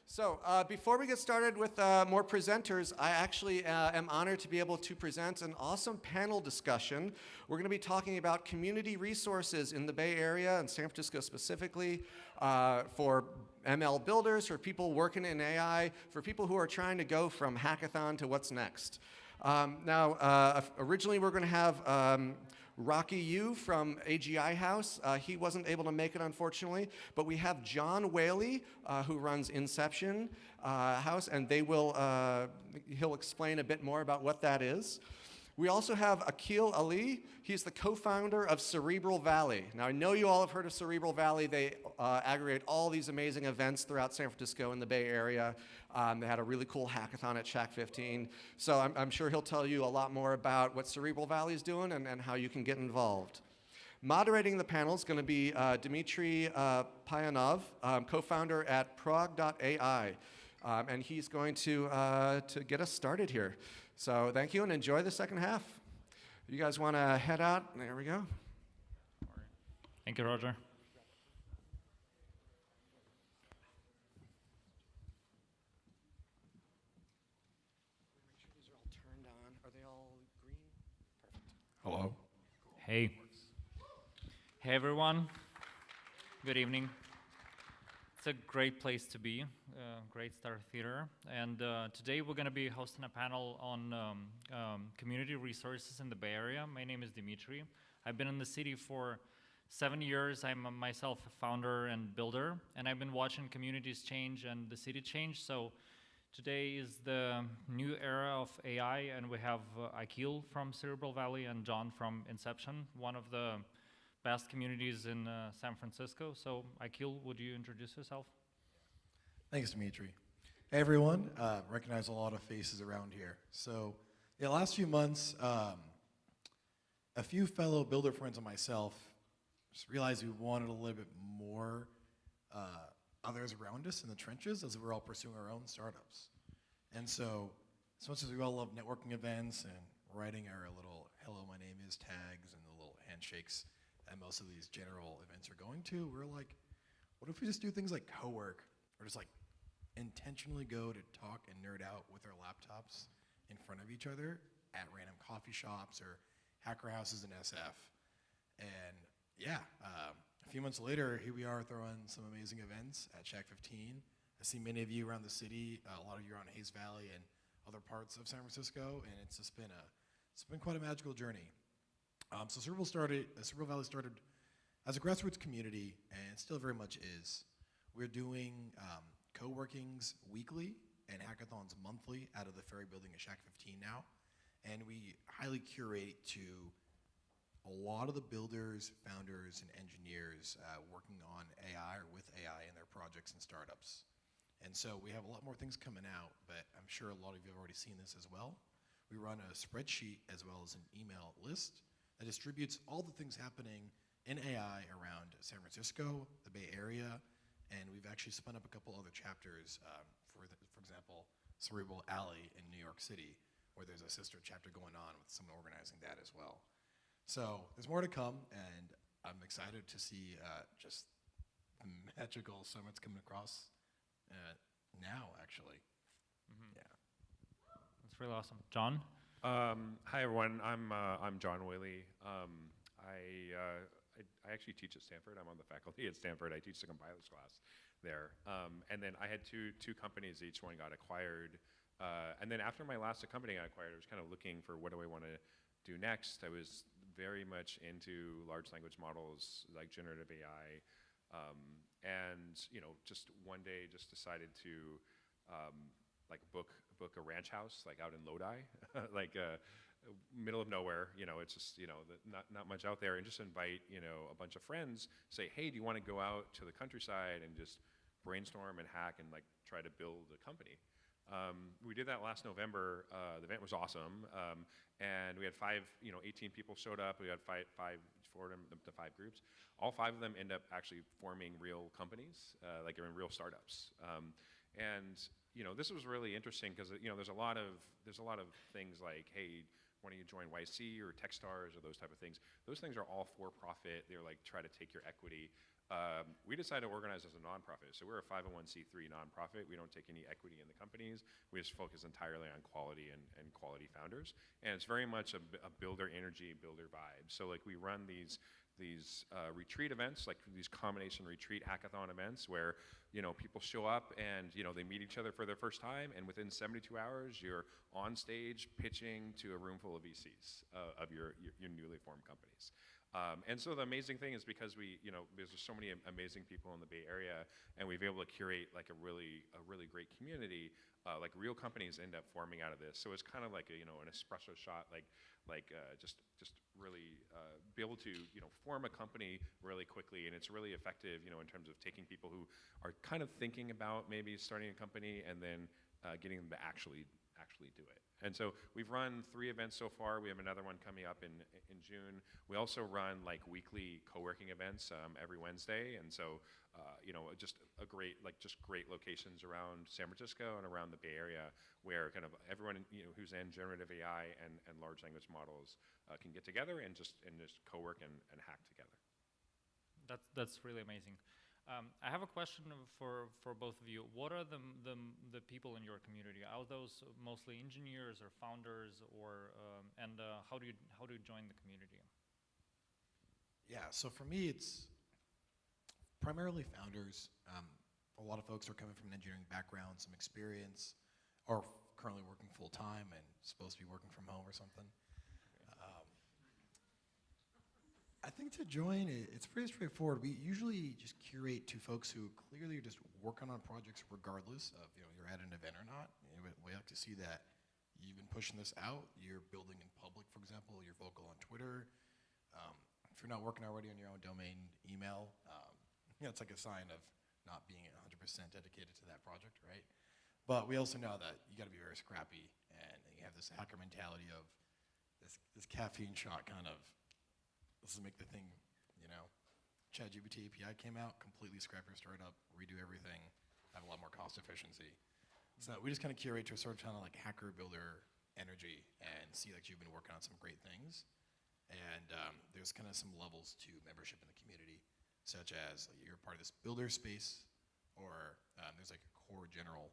So before we get started with more presenters, I actually am honored to be able to present an awesome panel discussion. We're going to be talking about community resources in the Bay Area and San Francisco specifically for ML builders, for people working in AI, for people who are trying to go from hackathon to what's next. Originally we're going to have Rocky Yu from AGI House. He wasn't able to make it, unfortunately, but we have John Whaley, who runs Inception House, and he'll explain a bit more about what that is. We also have Akil Ali. He's the co-founder of Cerebral Valley. Now, I know you all have heard of Cerebral Valley. They aggregate all these amazing events throughout San Francisco and the Bay Area. They had a really cool hackathon at Shack 15. So I'm sure he'll tell you a lot more about what Cerebral Valley is doing and how you can get involved. Moderating the panel is going to be Dmitry Payanov, co-founder at prog.ai. And he's going to get us started here. So thank you and enjoy the second half. You guys want to head out? There we go. Thank you, Roger. Hello. Hey. Hey, everyone. Good evening. It's a great place to be, Great Star Theater. And today we're going to be hosting a panel on community resources in the Bay Area. My name is Dimitri. I've been in the city for 7 years. I'm myself a founder and builder, and I've been watching communities change and the city change. So today is the new era of AI, and we have Akil from Cerebral Valley and John from Inception, one of the best communities in San Francisco. So Akil, would you introduce yourself? Thanks, Dimitri. Hey, everyone. Recognize a lot of faces around here. So the last few months, a few fellow builder friends and myself just realized we wanted a little bit more others around us in the trenches as we're all pursuing our own startups. And so as much as we all love networking events and writing our little hello, my name is tags and the little handshakes that most of these general events are going to, we're like, what if we just do things like co-work or just like intentionally go to talk and nerd out with our laptops in front of each other at random coffee shops or hacker houses in SF. And yeah, a few months later, here we are throwing some amazing events at Shack 15. I see many of you around the city, a lot of you are on Hayes Valley and other parts of San Francisco, and it's been quite a magical journey. So Cerebral Valley started as a grassroots community, and still very much is. We're doing co-workings weekly and hackathons monthly out of the Ferry Building at Shack 15 now, and we highly curate to a lot of the builders, founders, and engineers working on AI or with AI in their projects and startups. And so we have a lot more things coming out, but I'm sure a lot of you have already seen this as well. We run a spreadsheet as well as an email list that distributes all the things happening in AI around San Francisco, the Bay Area, and we've actually spun up a couple other chapters, for example, Cerebral Alley in New York City, where there's a sister chapter going on with someone organizing that as well. So there's more to come, and I'm excited to see just the magical summits coming across now, actually. Mm-hmm. Yeah. That's really awesome. John? Hi, everyone. I'm John Whaley. I actually teach at Stanford. I'm on the faculty at Stanford. I teach the compilers class there. And then I had two companies. Each one got acquired. And then after my last company got acquired, I was kind of looking for what do I want to do next. I was very much into large language models like generative AI. And just one day just decided to like book a ranch house like out in Lodi, like middle of nowhere. It's just not much out there, and just invite a bunch of friends. Say, hey, do you want to go out to the countryside and just brainstorm and hack and like try to build a company? We did that last November. The event was awesome, and we had 18 people showed up. We had four of them to 5 groups. All 5 of them end up actually forming real companies, like they're in real startups. And this was really interesting because there's a lot of things like, hey, why don't you join YC or Techstars or those type of things? Those things are all for profit. They're like try to take your equity. We decided to organize as a nonprofit. So we're a 501c3 nonprofit. We don't take any equity in the companies. We just focus entirely on quality and quality founders. And it's very much a builder energy, builder vibe. So like we run these retreat events, like these combination retreat hackathon events where people show up and they meet each other for their first time, and within 72 hours you're on stage pitching to a room full of VCs of your newly formed companies. And so the amazing thing is because there's just so many amazing people in the Bay Area, and we've been able to curate like a really great community. Like real companies end up forming out of this. So it's kind of like an espresso shot, just really be able to form a company really quickly, and it's really effective in terms of taking people who are kind of thinking about maybe starting a company and then getting them to actually do it. And so we've run 3 events so far. We have another one coming up in June. We also run like weekly co-working events every Wednesday. And so, just a great, great locations around San Francisco and around the Bay Area where kind of everyone, who's in generative AI and large language models can get together and just co-work and hack together. That's really amazing. I have a question for both of you. What are the people in your community? Are those mostly engineers or founders, or and how do you join the community? Yeah, so for me, it's primarily founders. A lot of folks are coming from an engineering background, some experience, or currently working full time and supposed to be working from home or something. I think to join, it's pretty straightforward. We usually just curate to folks who clearly are just working on projects regardless of you're at an event or not. We like to see that you've been pushing this out. You're building in public, for example. You're vocal on Twitter. If you're not working already on your own domain email, it's like a sign of not being 100% dedicated to that project, right? But we also know that you got to be very scrappy, and you have this hacker mentality of this caffeine shot kind of. Let's make the thing, ChatGPT API came out, completely scrap your startup, redo everything, have a lot more cost efficiency. So we just kind of curate to a sort of kind of like hacker builder energy and see that you've been working on some great things. And there's kind of some levels to membership in the community, such as you're part of this builder space, or there's like core general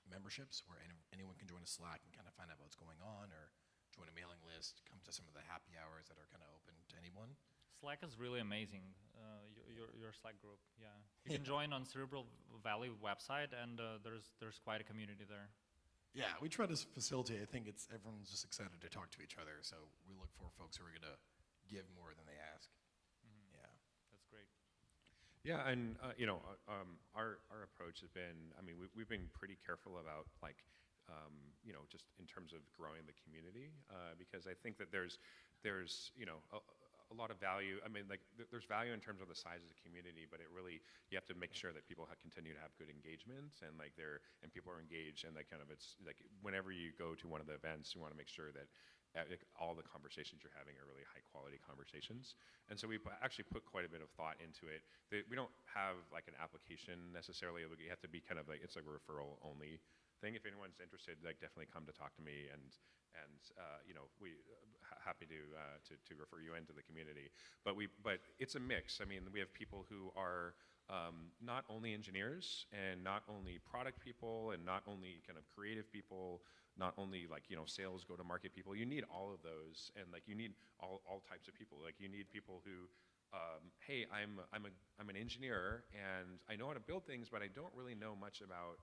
memberships where anyone can join a Slack and kind of find out what's going on, or join a mailing list, come to some of the happy hours that are kind of open to anyone. Slack is really amazing, your Slack group, yeah. You can join on Cerebral Valley website, and there's quite a community there. Yeah, we try to facilitate. I think everyone's just excited to talk to each other, so we look for folks who are going to give more than they ask. Mm-hmm. Yeah. That's great. Yeah, and our approach has been, we've been pretty careful about just in terms of growing the community, because I think that there's a lot of value. There's value in terms of the size of the community, but you have to make sure that people continue to have good engagement, and people are engaged, and it's like whenever you go to one of the events, you want to make sure that all the conversations you're having are really high quality conversations. And so we actually put quite a bit of thought into it. We don't have like an application necessarily. You have to be kind of like, it's a referral only thing. If anyone's interested, definitely come to talk to me, and we happy to refer you into the community. But it's a mix. We have people who are not only engineers, and not only product people, and not only kind of creative people, not only sales, go-to-market people. You need all of those, and you need all types of people. You need people who, hey, I'm an engineer, and I know how to build things, but I don't really know much about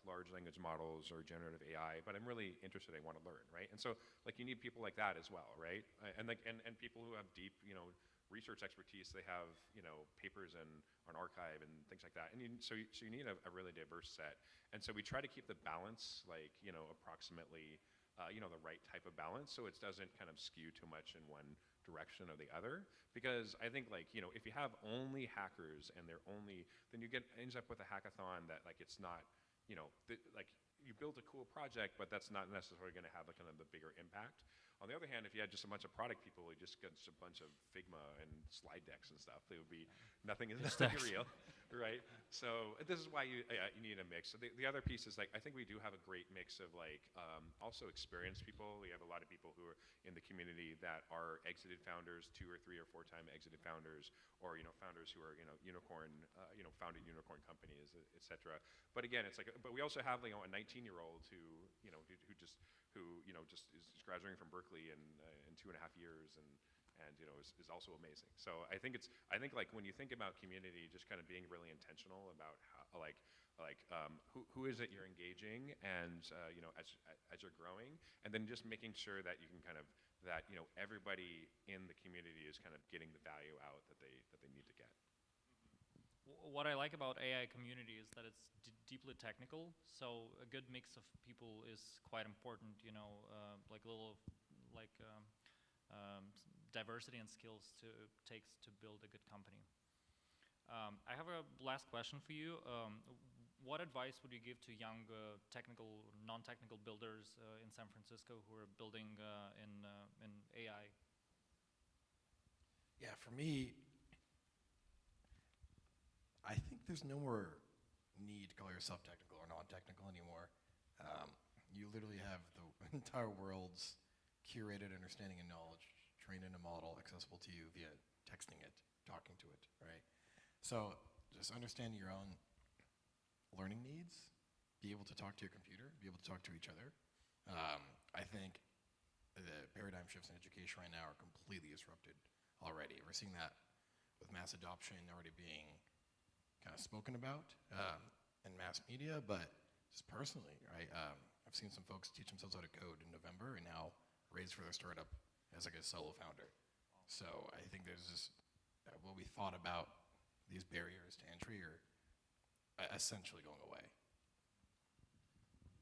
large language models or generative AI, but I'm really interested. I want to learn, right? And so you need people like that as well, right? And people who have deep research expertise. They have papers and an archive and things like that. And so you need a really diverse set. And so we try to keep the balance approximately the right type of balance, so it doesn't kind of skew too much in one direction or the other. Because I think if you have only hackers and then you ends up with a hackathon that it's not. You build a cool project, but that's not necessarily going to have kind of the bigger impact. On the other hand, if you had just a bunch of product people, you just get just a bunch of Figma and slide decks and stuff. It would be nothing real, right? So this is why you need a mix. So the other piece is I think we do have a great mix of also experienced people. We have a lot of people who are in the community that are exited founders, 2 or 3 or 4 time exited founders, or founders who are unicorn, founded unicorn companies, etc. But again, it's but we also have a 19-year-old who just is graduating from Berkeley in 2.5 years, and is also amazing. So I think when you think about community, just kind of being really intentional about how who is it you're engaging, and as you're growing, and then just making sure that you can kind of everybody in the community is kind of getting the value out that they need to get. What I like about AI community is that it's deeply technical, so a good mix of people is quite important. Diversity and skills takes to build a good company. I have a last question for you. what advice would you give to young technical, non-technical builders in San Francisco who are building in AI? Yeah, for me, I think there's no more need to call yourself technical or non-technical anymore. You literally have the entire world's curated understanding and knowledge trained in a model accessible to you via texting it, talking to it, right? So just understand your own learning needs, be able to talk to your computer, be able to talk to each other. I think the paradigm shifts in education right now are completely disrupted already. We're seeing that with mass adoption already being kind of spoken about in mass media, but just personally, right? I've seen some folks teach themselves how to code in November and now raise for their startup as like a solo founder. So I think there's just what we thought about these barriers to entry are essentially going away.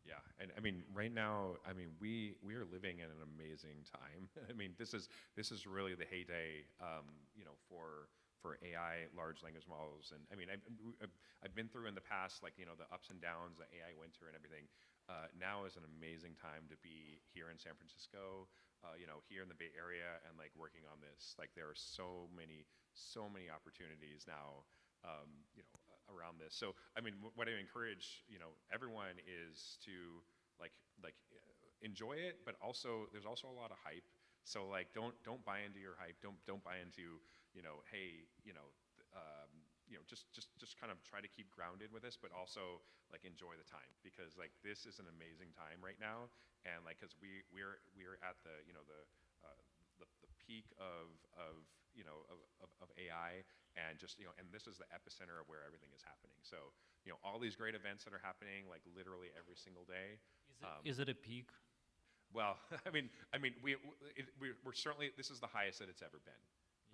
Yeah, and I mean, right now, I mean, we are living in an amazing time. I mean, this is really the heyday, you know, for AI, large language models, and I mean, I've been through in the past, like, you know, the ups and downs, the AI winter and everything. Now is an amazing time to be here in San Francisco, you know, here in the Bay Area, and like working on this. Like, there are so many opportunities now, you know, around this. So, I mean, what I encourage, you know, everyone is to enjoy it, but also there's also a lot of hype. So like, don't buy into your hype. Don't buy into, you know, hey, you know, just kind of try to keep grounded with this, but also like enjoy the time, because like this is an amazing time right now, and like because we're at the, you know, the peak of AI, and just, you know, and this is the epicenter of where everything is happening. So, you know, all these great events that are happening like literally every single day. Is it a peak? Well, I mean, we're certainly, this is the highest that it's ever been,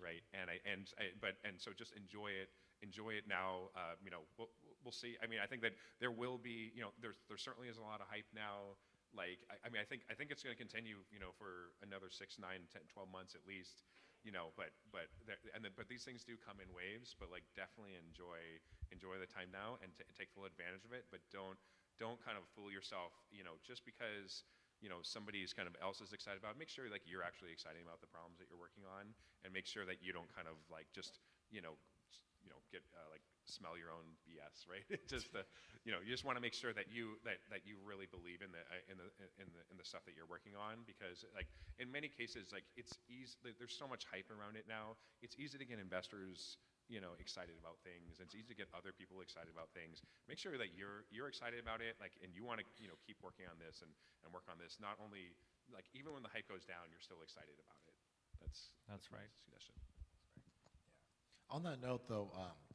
right? And so just enjoy it now. You know, we'll see. I mean, I think that there will be, you know, there certainly is a lot of hype now. Like, I mean, I think it's going to continue, you know, for another 6, 9, 10, 12 months at least, you know. But these things do come in waves. But like, definitely enjoy the time now and take full advantage of it. But don't kind of fool yourself, you know, just because, you know, somebody's kind of else is excited about it. Make sure like you're actually excited about the problems that you're working on, and make sure that you don't kind of like just, you know, get like smell your own BS, right? Just you know, you just want to make sure that you really believe in the stuff that you're working on, because like in many cases, like it's easy. There's so much hype around it now. It's easy to get investors, you know, excited about things. It's easy to get other people excited about things. Make sure that you're excited about it, like, and you want to, you know, keep working on this and work on this. Not only like, even when the hype goes down, you're still excited about it. That's right. Suggestion. On that note, though,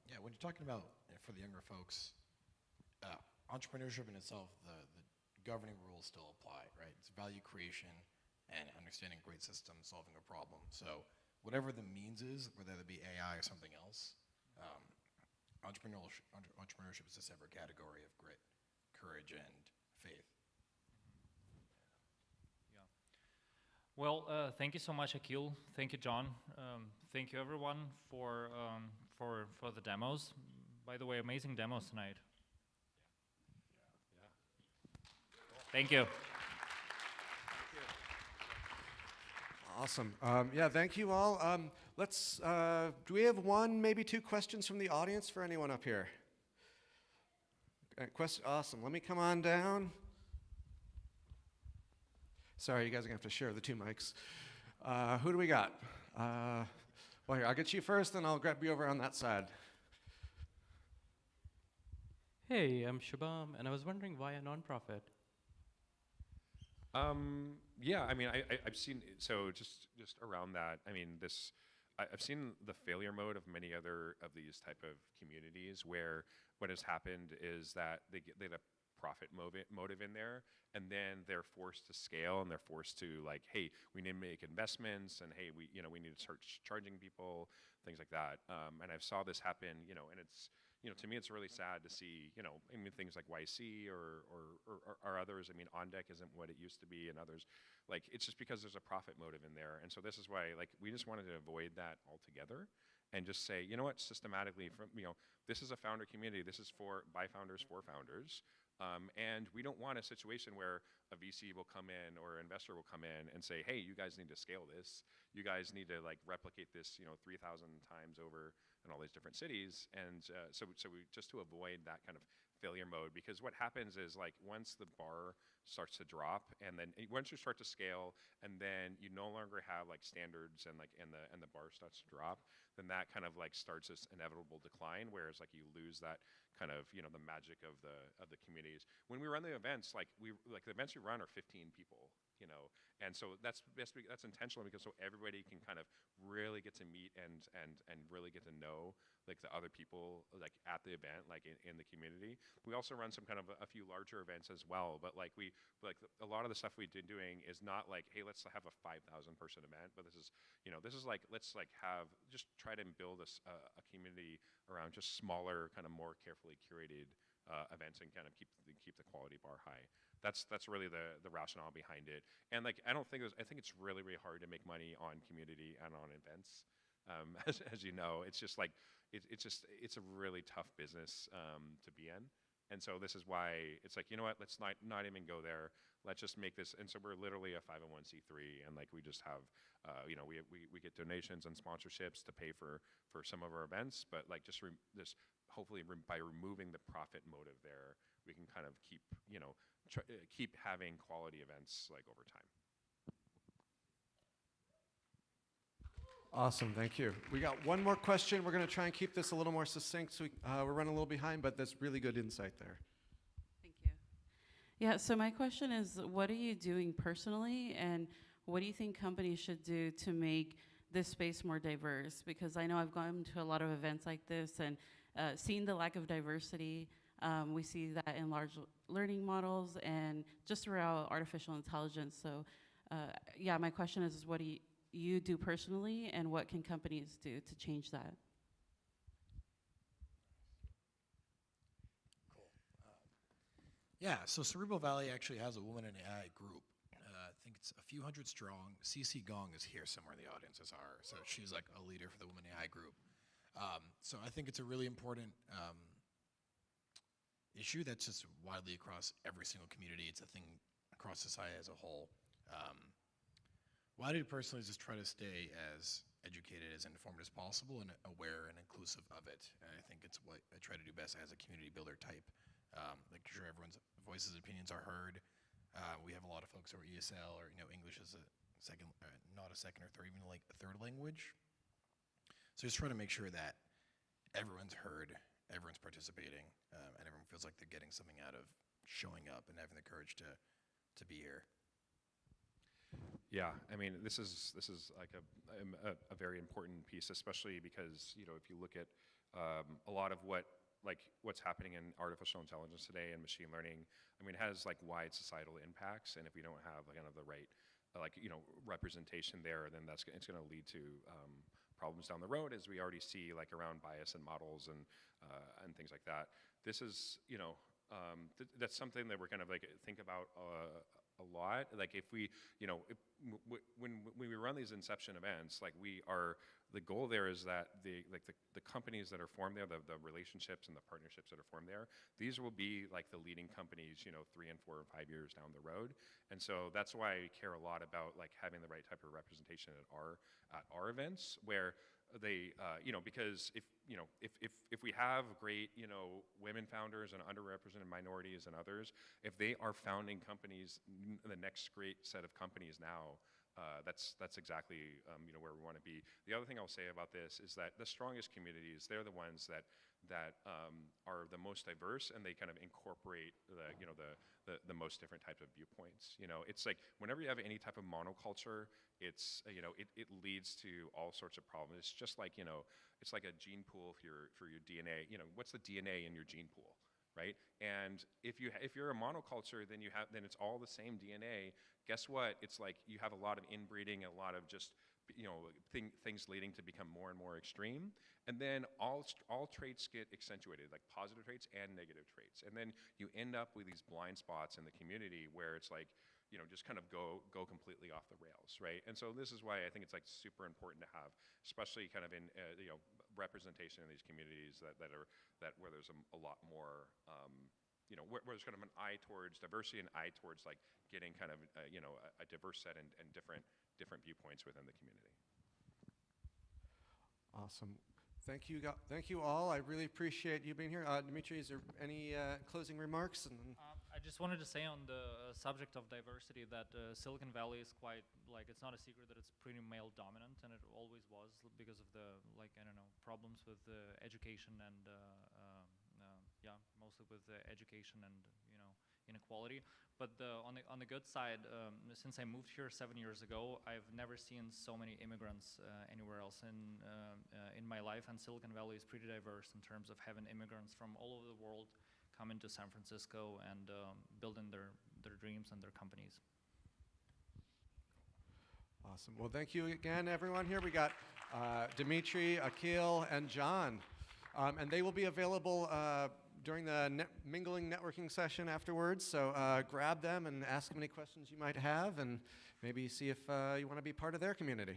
yeah, when you're talking about, for the younger folks, entrepreneurship in itself, the governing rules still apply, right? It's value creation and understanding great systems, solving a problem. So whatever the means is, whether it be AI or something else, entrepreneurship is a separate category of grit, courage, and faith. Well, thank you so much, Akil. Thank you, John. Thank you, everyone, for the demos. By the way, amazing demos tonight. Thank you. Awesome. Yeah, thank you all. Let's. Do we have one, maybe 2 questions from the audience for anyone up here? Question. Awesome. Let me come on down. Sorry, you guys are going to have to share the 2 mics. Who do we got? Well, here, I'll get you first, then I'll grab you over on that side. Hey, I'm Shubham, and I was wondering why a nonprofit? Yeah, I mean, I've seen, so just around that, I mean, I've seen the failure mode of many other of these type of communities, where what has happened is that they get a profit motive in there, and then they're forced to scale, and they're forced to like, hey, we need to make investments, and hey, we need to start charging people, things like that. And I saw this happen, you know, and it's, you know, to me, it's really sad to see, you know, I mean, things like YC or others. I mean, On Deck isn't what it used to be, and others, like, it's just because there's a profit motive in there. And so this is why, like, we just wanted to avoid that altogether. and just say, you know what, systematically, this is a founder community. This is by founders for founders. And we don't want a situation where a VC will come in or an investor will come in and say, hey, you guys need to scale this. You guys need to replicate this 3,000 times over in all these different cities. And so we just to avoid that kind of failure mode, because what happens is once the bar starts to drop, and then once you start to scale, and then you no longer have standards and the bar starts to drop, then that kind of starts this inevitable decline, whereas you lose that kind of the magic of the communities. When we run the events, the events we run are 15 people, and so that's intentional, because so everybody can kind of really get to meet and really get to know the other people at the event, in the community. We also run some kind of a few larger events as well, but a lot of the stuff we've been doing is not hey, let's have a 5,000 person event, but this is let's just try to build a community around just smaller, kind of more carefully curated events, and kind of keep the quality bar high. That's really the rationale behind it. And I think it's really, really hard to make money on community and on events. As you know, it's just it's a really tough business to be in. And so this is why it's you know what, let's not even go there. Let's just make this. And so we're literally a 501c3, and we just have, we get donations and sponsorships to pay for some of our events, but just hopefully by removing the profit motive there, we can kind of keep, keep having quality events over time. Awesome, thank you. We got one more question. We're going to try and keep this a little more succinct. So we're running a little behind, but that's really good insight there. Thank you. Yeah, so my question is, what are you doing personally, and what do you think companies should do to make this space more diverse? Because I know I've gone to a lot of events like this and seen the lack of diversity. We see that in large learning models and just throughout artificial intelligence. So yeah, my question is what do you do personally, and what can companies do to change that? Cool. Yeah, so Cerebral Valley actually has a Women in AI group. I think it's a few hundred strong. CC Gong is here somewhere in the audience, as are. So she's a leader for the Women in AI group. So I think it's a really important issue that's just widely across every single community. It's a thing across society as a whole. What I do personally is just try to stay as educated, as informed as possible, and aware and inclusive of it. And I think it's what I try to do best as a community builder type. Making sure everyone's voices and opinions are heard. We have a lot of folks who are ESL or English as a second, not a second or third, even a third language. So just try to make sure that everyone's heard, everyone's participating, and everyone feels like they're getting something out of showing up and having the courage to be here. Yeah, I mean, this is a very important piece, especially because if you look at a lot of what's happening in artificial intelligence today and machine learning, I mean, it has wide societal impacts, and if we don't have kind of the right representation there, then it's going to lead to problems down the road, as we already see around bias in models and things like that. This is that's something that we're kind of think about a lot. If we, when we run these inception events, the goal there is that the companies that are formed there, the relationships and the partnerships that are formed there, these will be the leading companies, 3 and 4 and 5 years down the road. And so that's why I care a lot about having the right type of representation at our events, where they, because if we have great, women founders and underrepresented minorities and others, if they are founding companies, the next great set of companies now, that's exactly where we want to be. The other thing I'll say about this is that the strongest communities, they're the ones that are the most diverse, and they kind of incorporate the most different types of viewpoints. It's whenever you have any type of monoculture, it's it leads to all sorts of problems. It's just it's like a gene pool for your DNA. What's the DNA in your gene pool, right? And if you're a monoculture, then it's all the same DNA. Guess what? It's you have a lot of inbreeding, a lot of just things leading to become more and more extreme, and then all traits get accentuated, positive traits and negative traits, and then you end up with these blind spots in the community where it's you know, just kind of go completely off the rails, right? And so this is why I think it's like super important to have, especially kind of in you know, representation in these communities where there's a lot more you know, where there's kind of an eye towards diversity and eye towards like getting kind of you know, a diverse set and different viewpoints within the community. Awesome. Thank you all. I really appreciate you being here. Dimitri, is there any closing remarks? I just wanted to say on the subject of diversity that Silicon Valley is quite, like, it's not a secret that it's pretty male dominant, and it always was because of the, like, I don't know, problems with education and yeah, mostly with education and, you know, inequality. But on the good side, since I moved here 7 years ago, I've never seen so many immigrants anywhere else in my life, and Silicon Valley is pretty diverse in terms of having immigrants from all over the world come into San Francisco and building their dreams and their companies. Awesome. Well, thank you again, everyone here. We got Dimitri, Akil, and John, and they will be available during the mingling networking session afterwards. So grab them and ask them any questions you might have, and maybe see if you want to be part of their community.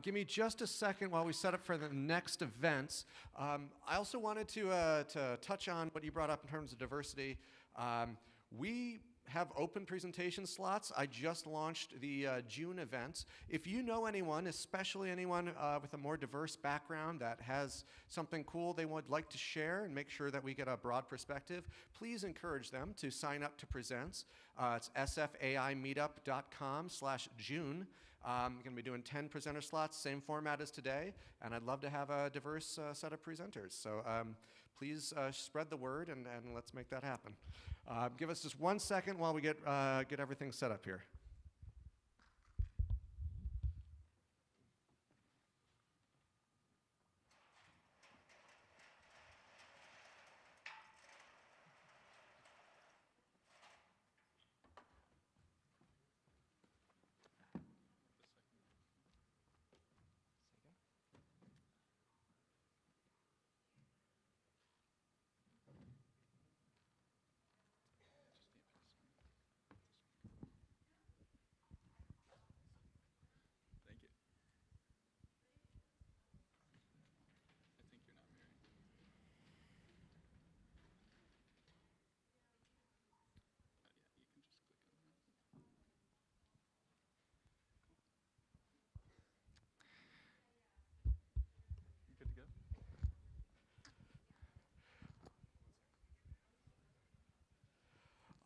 Give me just a second while we set up for the next events. I also wanted to touch on what you brought up in terms of diversity. We have open presentation slots. I just launched the June event. If you know anyone, especially anyone with a more diverse background that has something cool they would like to share and make sure that we get a broad perspective, please encourage them to sign up to presents. It's sfaimeetup.com/June. I'm going to be doing 10 presenter slots, same format as today, and I'd love to have a diverse set of presenters. So please spread the word, and let's make that happen. Give us just 1 second while we get everything set up here.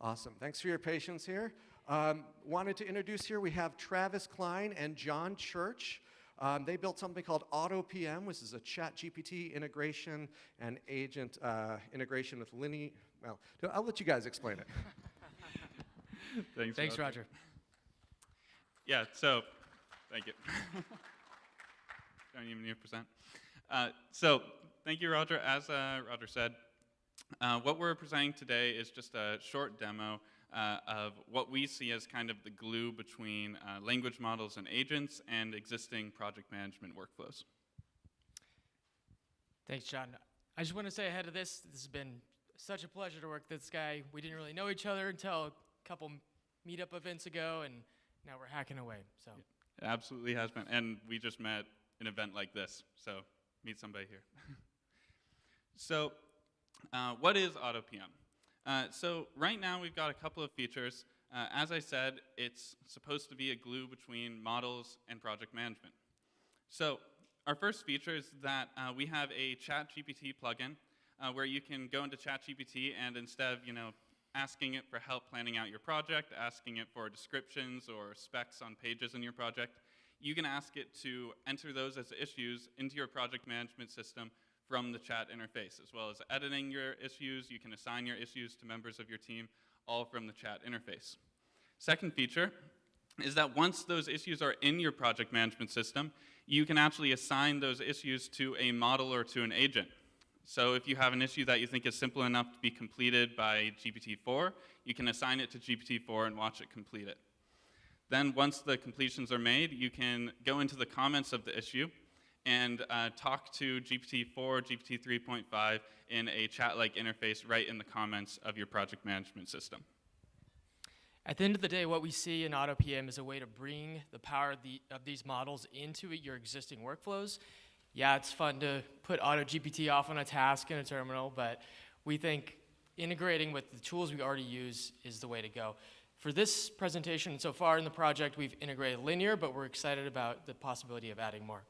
Awesome. Thanks for your patience here. Wanted to introduce here, we have Travis Klein and John Church. They built something called AutoPM, which is a ChatGPT integration and agent integration with Well, I'll let you guys explain it. Thanks, Roger. Yeah, so, thank you. Don't even need to present. So, thank you, Roger. As Roger said, what we're presenting today is just a short demo of what we see as kind of the glue between language models and agents and existing project management workflows. Thanks, John. I just want to say ahead of this has been such a pleasure to work with this guy. We didn't really know each other until a couple meetup events ago, and now we're hacking away. So It absolutely has been. And we just met an event like this, so meet somebody here. So what is AutoPM? So right now we've got a couple of features. As I said, it's supposed to be a glue between models and project management. So our first feature is that we have a ChatGPT plugin where you can go into ChatGPT and instead of asking it for help planning out your project, asking it for descriptions or specs on pages in your project, you can ask it to enter those as issues into your project management system from the chat interface, as well as editing your issues. You can assign your issues to members of your team, all from the chat interface. Second feature is that once those issues are in your project management system, you can actually assign those issues to a model or to an agent. So if you have an issue that you think is simple enough to be completed by GPT-4, you can assign it to GPT-4 and watch it complete it. Then once the completions are made, you can go into the comments of the issue and talk to GPT-4, GPT 3.5 in a chat-like interface right in the comments of your project management system. At the end of the day, what we see in AutoPM is a way to bring the power of these models into your existing workflows. Yeah, it's fun to put AutoGPT off on a task in a terminal, but we think integrating with the tools we already use is the way to go. For this presentation so far in the project, we've integrated linear, but we're excited about the possibility of adding more.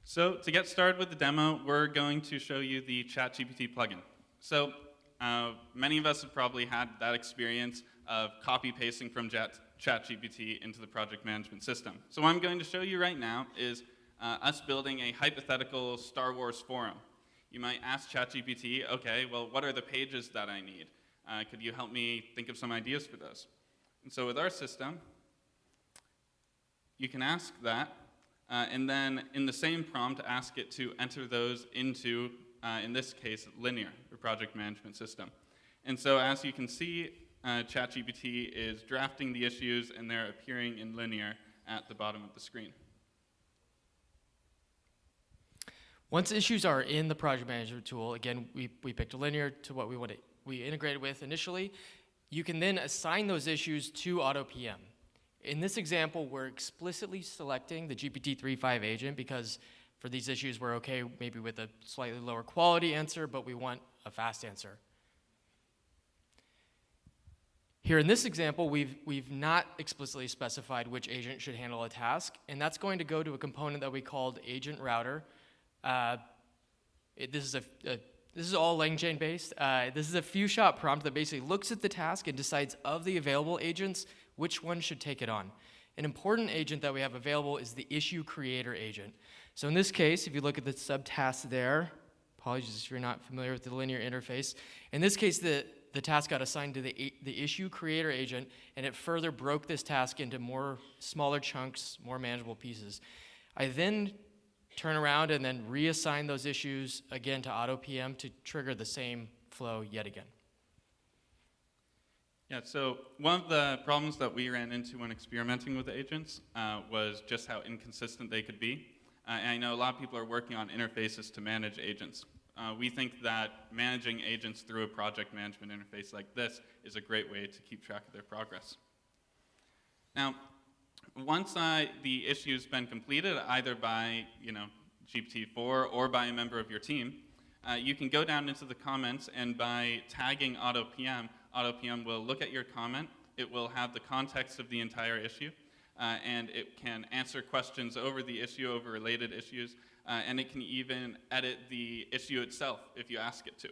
So to get started with the demo, we're going to show you the ChatGPT plugin. So many of us have probably had that experience of copy-pasting from ChatGPT into the project management system. So what I'm going to show you right now is us building a hypothetical Star Wars forum. You might ask ChatGPT, okay, well, what are the pages that I need? Could you help me think of some ideas for those? And so with our system, you can ask that, and then in the same prompt, ask it to enter those into, in this case, linear, the project management system. And so as you can see, ChatGPT is drafting the issues, and they're appearing in linear at the bottom of the screen. Once issues are in the project management tool, again, we picked a linear to what we integrated with initially. You can then assign those issues to AutoPM. In this example, we're explicitly selecting the GPT-3.5 agent because for these issues, we're okay maybe with a slightly lower quality answer, but we want a fast answer. Here in this example, we've not explicitly specified which agent should handle a task, and that's going to go to a component that we called agent router. This is all LangChain based. This is a few-shot prompt that basically looks at the task and decides of the available agents, which one should take it on. An important agent that we have available is the issue creator agent. So in this case, if you look at the subtask there, apologies if you're not familiar with the linear interface, in this case, the task got assigned to the issue creator agent, and it further broke this task into smaller chunks, more manageable pieces. I then turn around and then reassign those issues again to AutoPM to trigger the same flow yet again. Yeah, so one of the problems that we ran into when experimenting with agents was just how inconsistent they could be. And I know a lot of people are working on interfaces to manage agents. We think that managing agents through a project management interface like this is a great way to keep track of their progress. Now, once the issue's been completed, either by GPT-4 or by a member of your team, you can go down into the comments, and by tagging AutoPM, AutoPM will look at your comment. It will have the context of the entire issue, and it can answer questions over the issue, over related issues, and it can even edit the issue itself if you ask it to.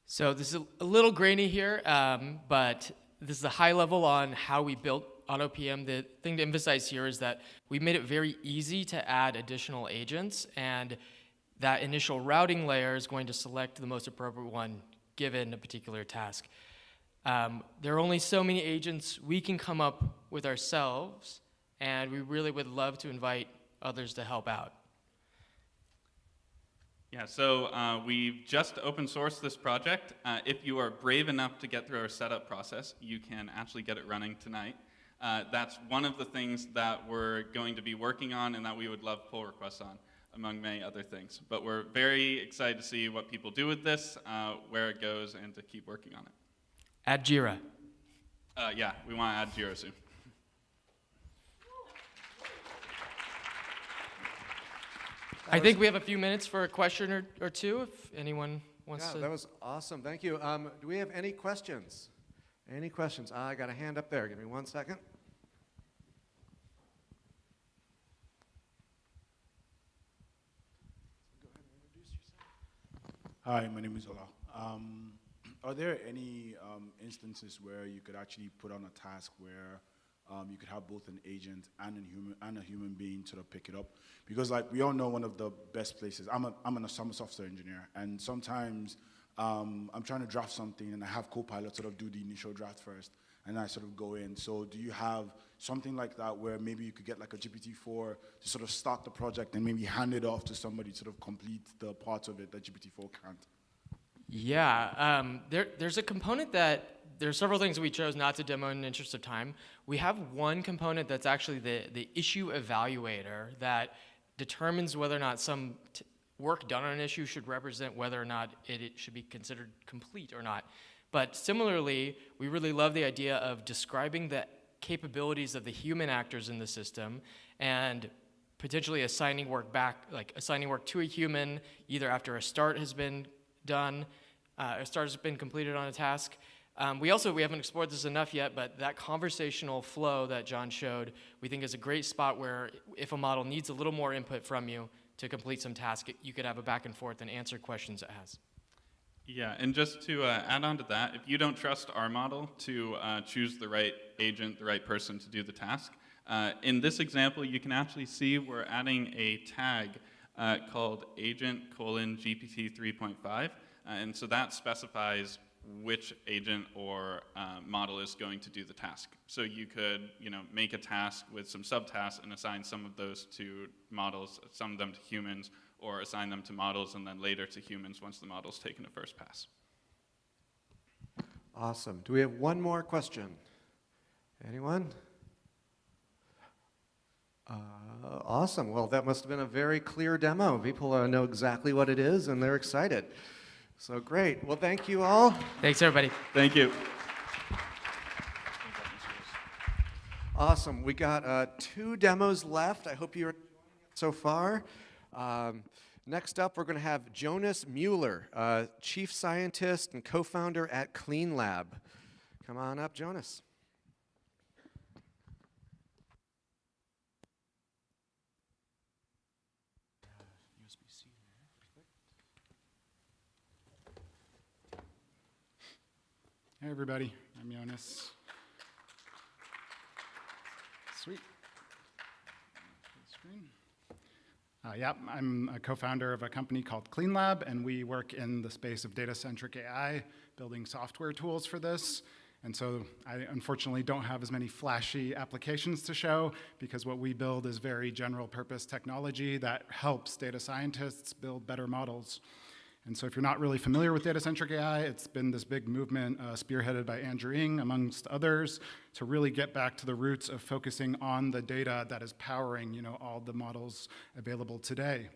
So this is a little grainy here, but this is a high level on how we built AutoPM. The thing to emphasize here is that we made it very easy to add additional agents, and that initial routing layer is going to select the most appropriate one given a particular task. There are only so many agents we can come up with ourselves, and we really would love to invite others to help out. Yeah, so we've just open sourced this project. If you are brave enough to get through our setup process, you can actually get it running tonight. That's one of the things that we're going to be working on and that we would love pull requests on, among many other things. But we're very excited to see what people do with this, where it goes, and to keep working on it. Add Jira. Yeah, we want to add Jira soon. I think we have a few minutes for a question or two, if anyone wants to. Yeah, that was awesome. Thank you. Do we have any questions? Any questions? I got a hand up there. Give me 1 second. Hi, my name is Ola. Are there any instances where you could actually put on a task where you could have both an agent and a human being sort of pick it up? Because like we all know, one of the best places, I'm a software engineer, and sometimes I'm trying to draft something and I have Copilot sort of do the initial draft first, and I sort of go in. So do you have something like that where maybe you could get like a GPT-4 to sort of start the project and maybe hand it off to somebody to sort of complete the parts of it that GPT-4 can't? Yeah, there's a component that, there's several things we chose not to demo in the interest of time. We have one component that's actually the issue evaluator that determines whether or not work done on an issue should represent whether or not it should be considered complete or not. But similarly, we really love the idea of describing the capabilities of the human actors in the system and potentially assigning work back, like assigning work to a human either after a start has been done, a start has been completed on a task. We haven't explored this enough yet, but that conversational flow that John showed, we think is a great spot where if a model needs a little more input from you to complete some task, you could have a back and forth and answer questions it has. Yeah, and just to add on to that, if you don't trust our model to choose the right agent, the right person to do the task, in this example, you can actually see we're adding a tag called agent:GPT 3.5, and so that specifies which agent or model is going to do the task. So you could, make a task with some subtasks and assign some of those to models, some of them to humans, or assign them to models and then later to humans once the model's taken a first pass. Awesome. Do we have one more question? Anyone? Awesome. Well, that must have been a very clear demo. People know exactly what it is, and they're excited. So great. Well, thank you all. Thanks, everybody. Thank you. Awesome. We got 2 demos left. I hope you're enjoying it so far. Next up, we're going to have Jonas Mueller, Chief Scientist and Co-founder at Cleanlab. Come on up, Jonas. Hey everybody, I'm Jonas. Sweet. Screen. I'm a co-founder of a company called Cleanlab, and we work in the space of data-centric AI, building software tools for this. And so I unfortunately don't have as many flashy applications to show, because what we build is very general purpose technology that helps data scientists build better models. And so if you're not really familiar with data-centric AI, it's been this big movement spearheaded by Andrew Ng, amongst others, to really get back to the roots of focusing on the data that is powering all the models available today.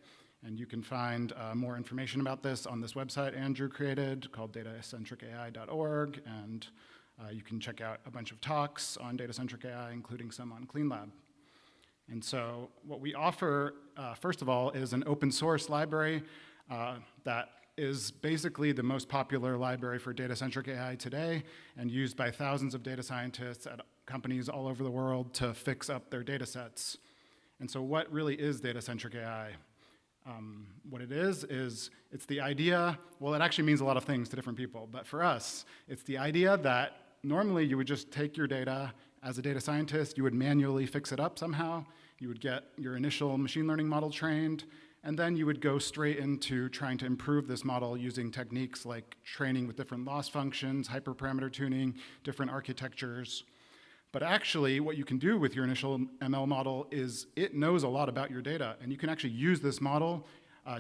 And you can find more information about this on this website Andrew created called data-centricai.org, and you can check out a bunch of talks on data-centric AI, including some on Cleanlab. And so what we offer, first of all, is an open source library that is basically the most popular library for data-centric AI today and used by thousands of data scientists at companies all over the world to fix up their data sets. And so what really is data-centric AI? What it is it's the idea, well, it actually means a lot of things to different people, but for us, it's the idea that normally you would just take your data as a data scientist, you would manually fix it up somehow, you would get your initial machine learning model trained, and then you would go straight into trying to improve this model using techniques like training with different loss functions, hyperparameter tuning, different architectures. But actually, what you can do with your initial ML model is it knows a lot about your data, and you can actually use this model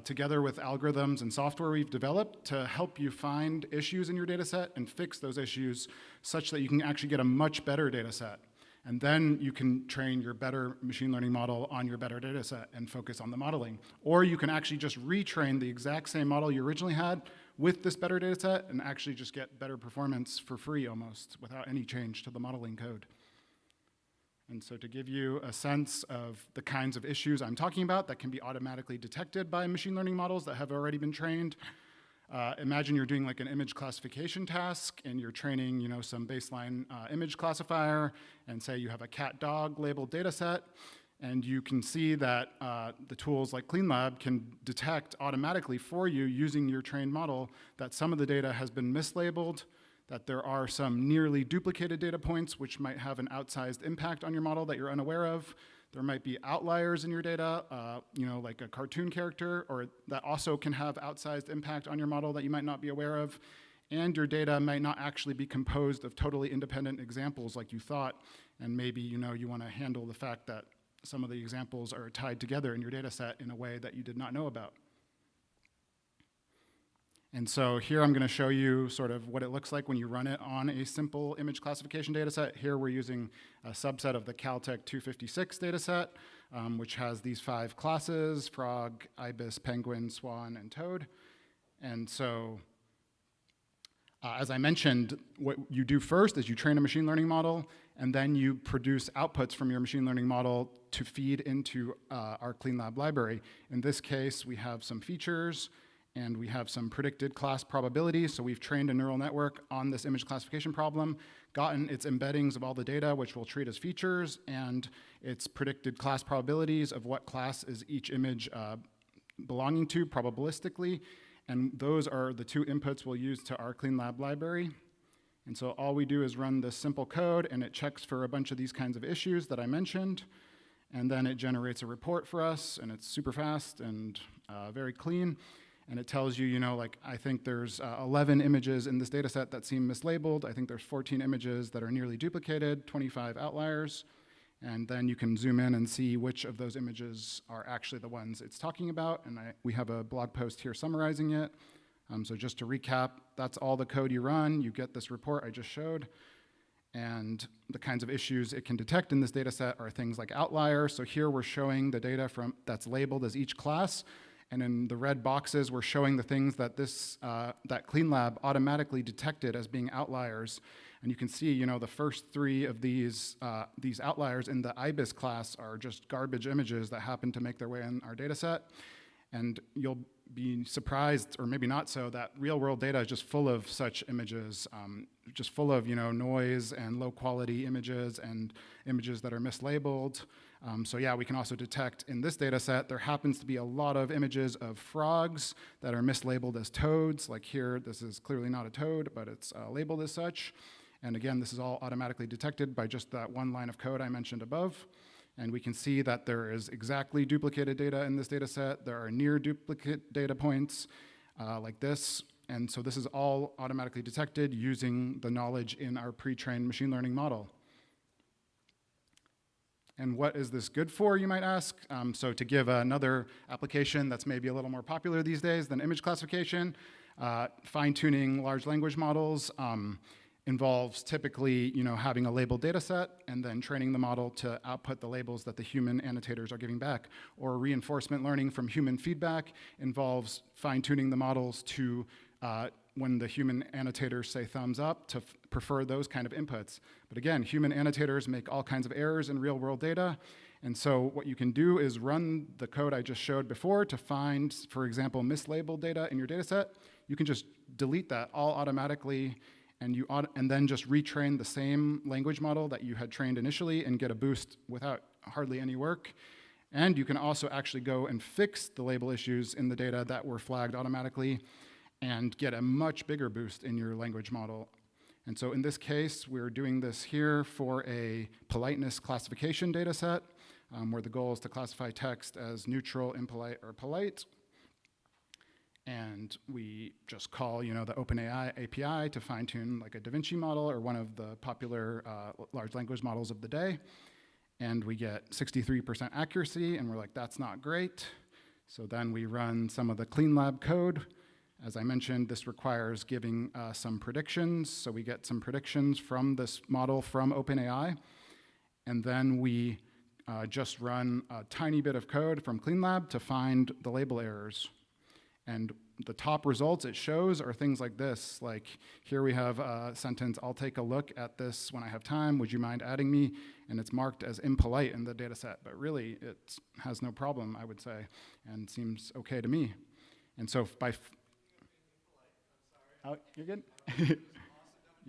together with algorithms and software we've developed to help you find issues in your data set and fix those issues such that you can actually get a much better data set. And then you can train your better machine learning model on your better data set and focus on the modeling. Or you can actually just retrain the exact same model you originally had with this better data set and actually just get better performance for free almost without any change to the modeling code. And so to give you a sense of the kinds of issues I'm talking about that can be automatically detected by machine learning models that have already been trained, imagine you're doing like an image classification task and you're training some baseline image classifier, and say you have a cat-dog labeled data set, and you can see that the tools like Cleanlab can detect automatically for you using your trained model that some of the data has been mislabeled, that there are some nearly duplicated data points which might have an outsized impact on your model that you're unaware of. There might be outliers in your data, like a cartoon character, or that also can have outsized impact on your model that you might not be aware of. And your data might not actually be composed of totally independent examples like you thought, and maybe you want to handle the fact that some of the examples are tied together in your data set in a way that you did not know about. And so here I'm going to show you sort of what it looks like when you run it on a simple image classification data set. Here we're using a subset of the Caltech 256 data set, which has these 5 classes: frog, ibis, penguin, swan, and toad. And so as I mentioned, what you do first is you train a machine learning model, and then you produce outputs from your machine learning model to feed into our Cleanlab library. In this case, we have some features, and we have some predicted class probabilities. So we've trained a neural network on this image classification problem, gotten its embeddings of all the data, which we'll treat as features, and its predicted class probabilities of what class is each image belonging to probabilistically. And those are the 2 inputs we'll use to our Cleanlab library. And so all we do is run this simple code, and it checks for a bunch of these kinds of issues that I mentioned. And then it generates a report for us, and it's super fast and very clean. And it tells you, like, I think there's 11 images in this data set that seem mislabeled. I think there's 14 images that are nearly duplicated, 25 outliers. And then you can zoom in and see which of those images are actually the ones it's talking about. And we have a blog post here summarizing it. So just to recap, that's all the code you run. You get this report I just showed. And the kinds of issues it can detect in this data set are things like outliers. So here we're showing the data that's labeled as each class. And in the red boxes, we're showing the things that that Cleanlab automatically detected as being outliers. And you can see, the first 3 of these outliers in the ibis class are just garbage images that happen to make their way in our data set. And you'll be surprised, or maybe not so, that real-world data is just full of such images, just full of noise and low-quality images and images that are mislabeled. So yeah, we can also detect in this data set, there happens to be a lot of images of frogs that are mislabeled as toads. Like here, this is clearly not a toad, but it's labeled as such. And again, this is all automatically detected by just that 1 line of code I mentioned above. And we can see that there is exactly duplicated data in this data set. There are near duplicate data points like this. And so this is all automatically detected using the knowledge in our pre-trained machine learning model. And what is this good for, you might ask? So to give another application that's maybe a little more popular these days than image classification, fine-tuning large language models involves typically having a labeled data set and then training the model to output the labels that the human annotators are giving back. Or reinforcement learning from human feedback involves fine-tuning the models to when the human annotators say thumbs up, to prefer those kind of inputs. But again, human annotators make all kinds of errors in real-world data. And so what you can do is run the code I just showed before to find, for example, mislabeled data in your data set. You can just delete that all automatically, and then just retrain the same language model that you had trained initially and get a boost without hardly any work. And you can also actually go and fix the label issues in the data that were flagged automatically and get a much bigger boost in your language model. And so in this case, we're doing this here for a politeness classification data set, where the goal is to classify text as neutral, impolite, or polite. And we just call, the OpenAI API to fine-tune like a Da Vinci model or one of the popular large language models of the day. And we get 63% accuracy, and we're like, that's not great. So then we run some of the Cleanlab code. As I mentioned, this requires giving some predictions. So we get some predictions from this model from OpenAI. And then we just run a tiny bit of code from Cleanlab to find the label errors. And the top results it shows are things like this. Like here we have a sentence, I'll take a look at this when I have time. Would you mind adding me? And it's marked as impolite in the data set. But really, it has no problem, I would say, and seems OK to me. And so by... Oh, you're good? Yep.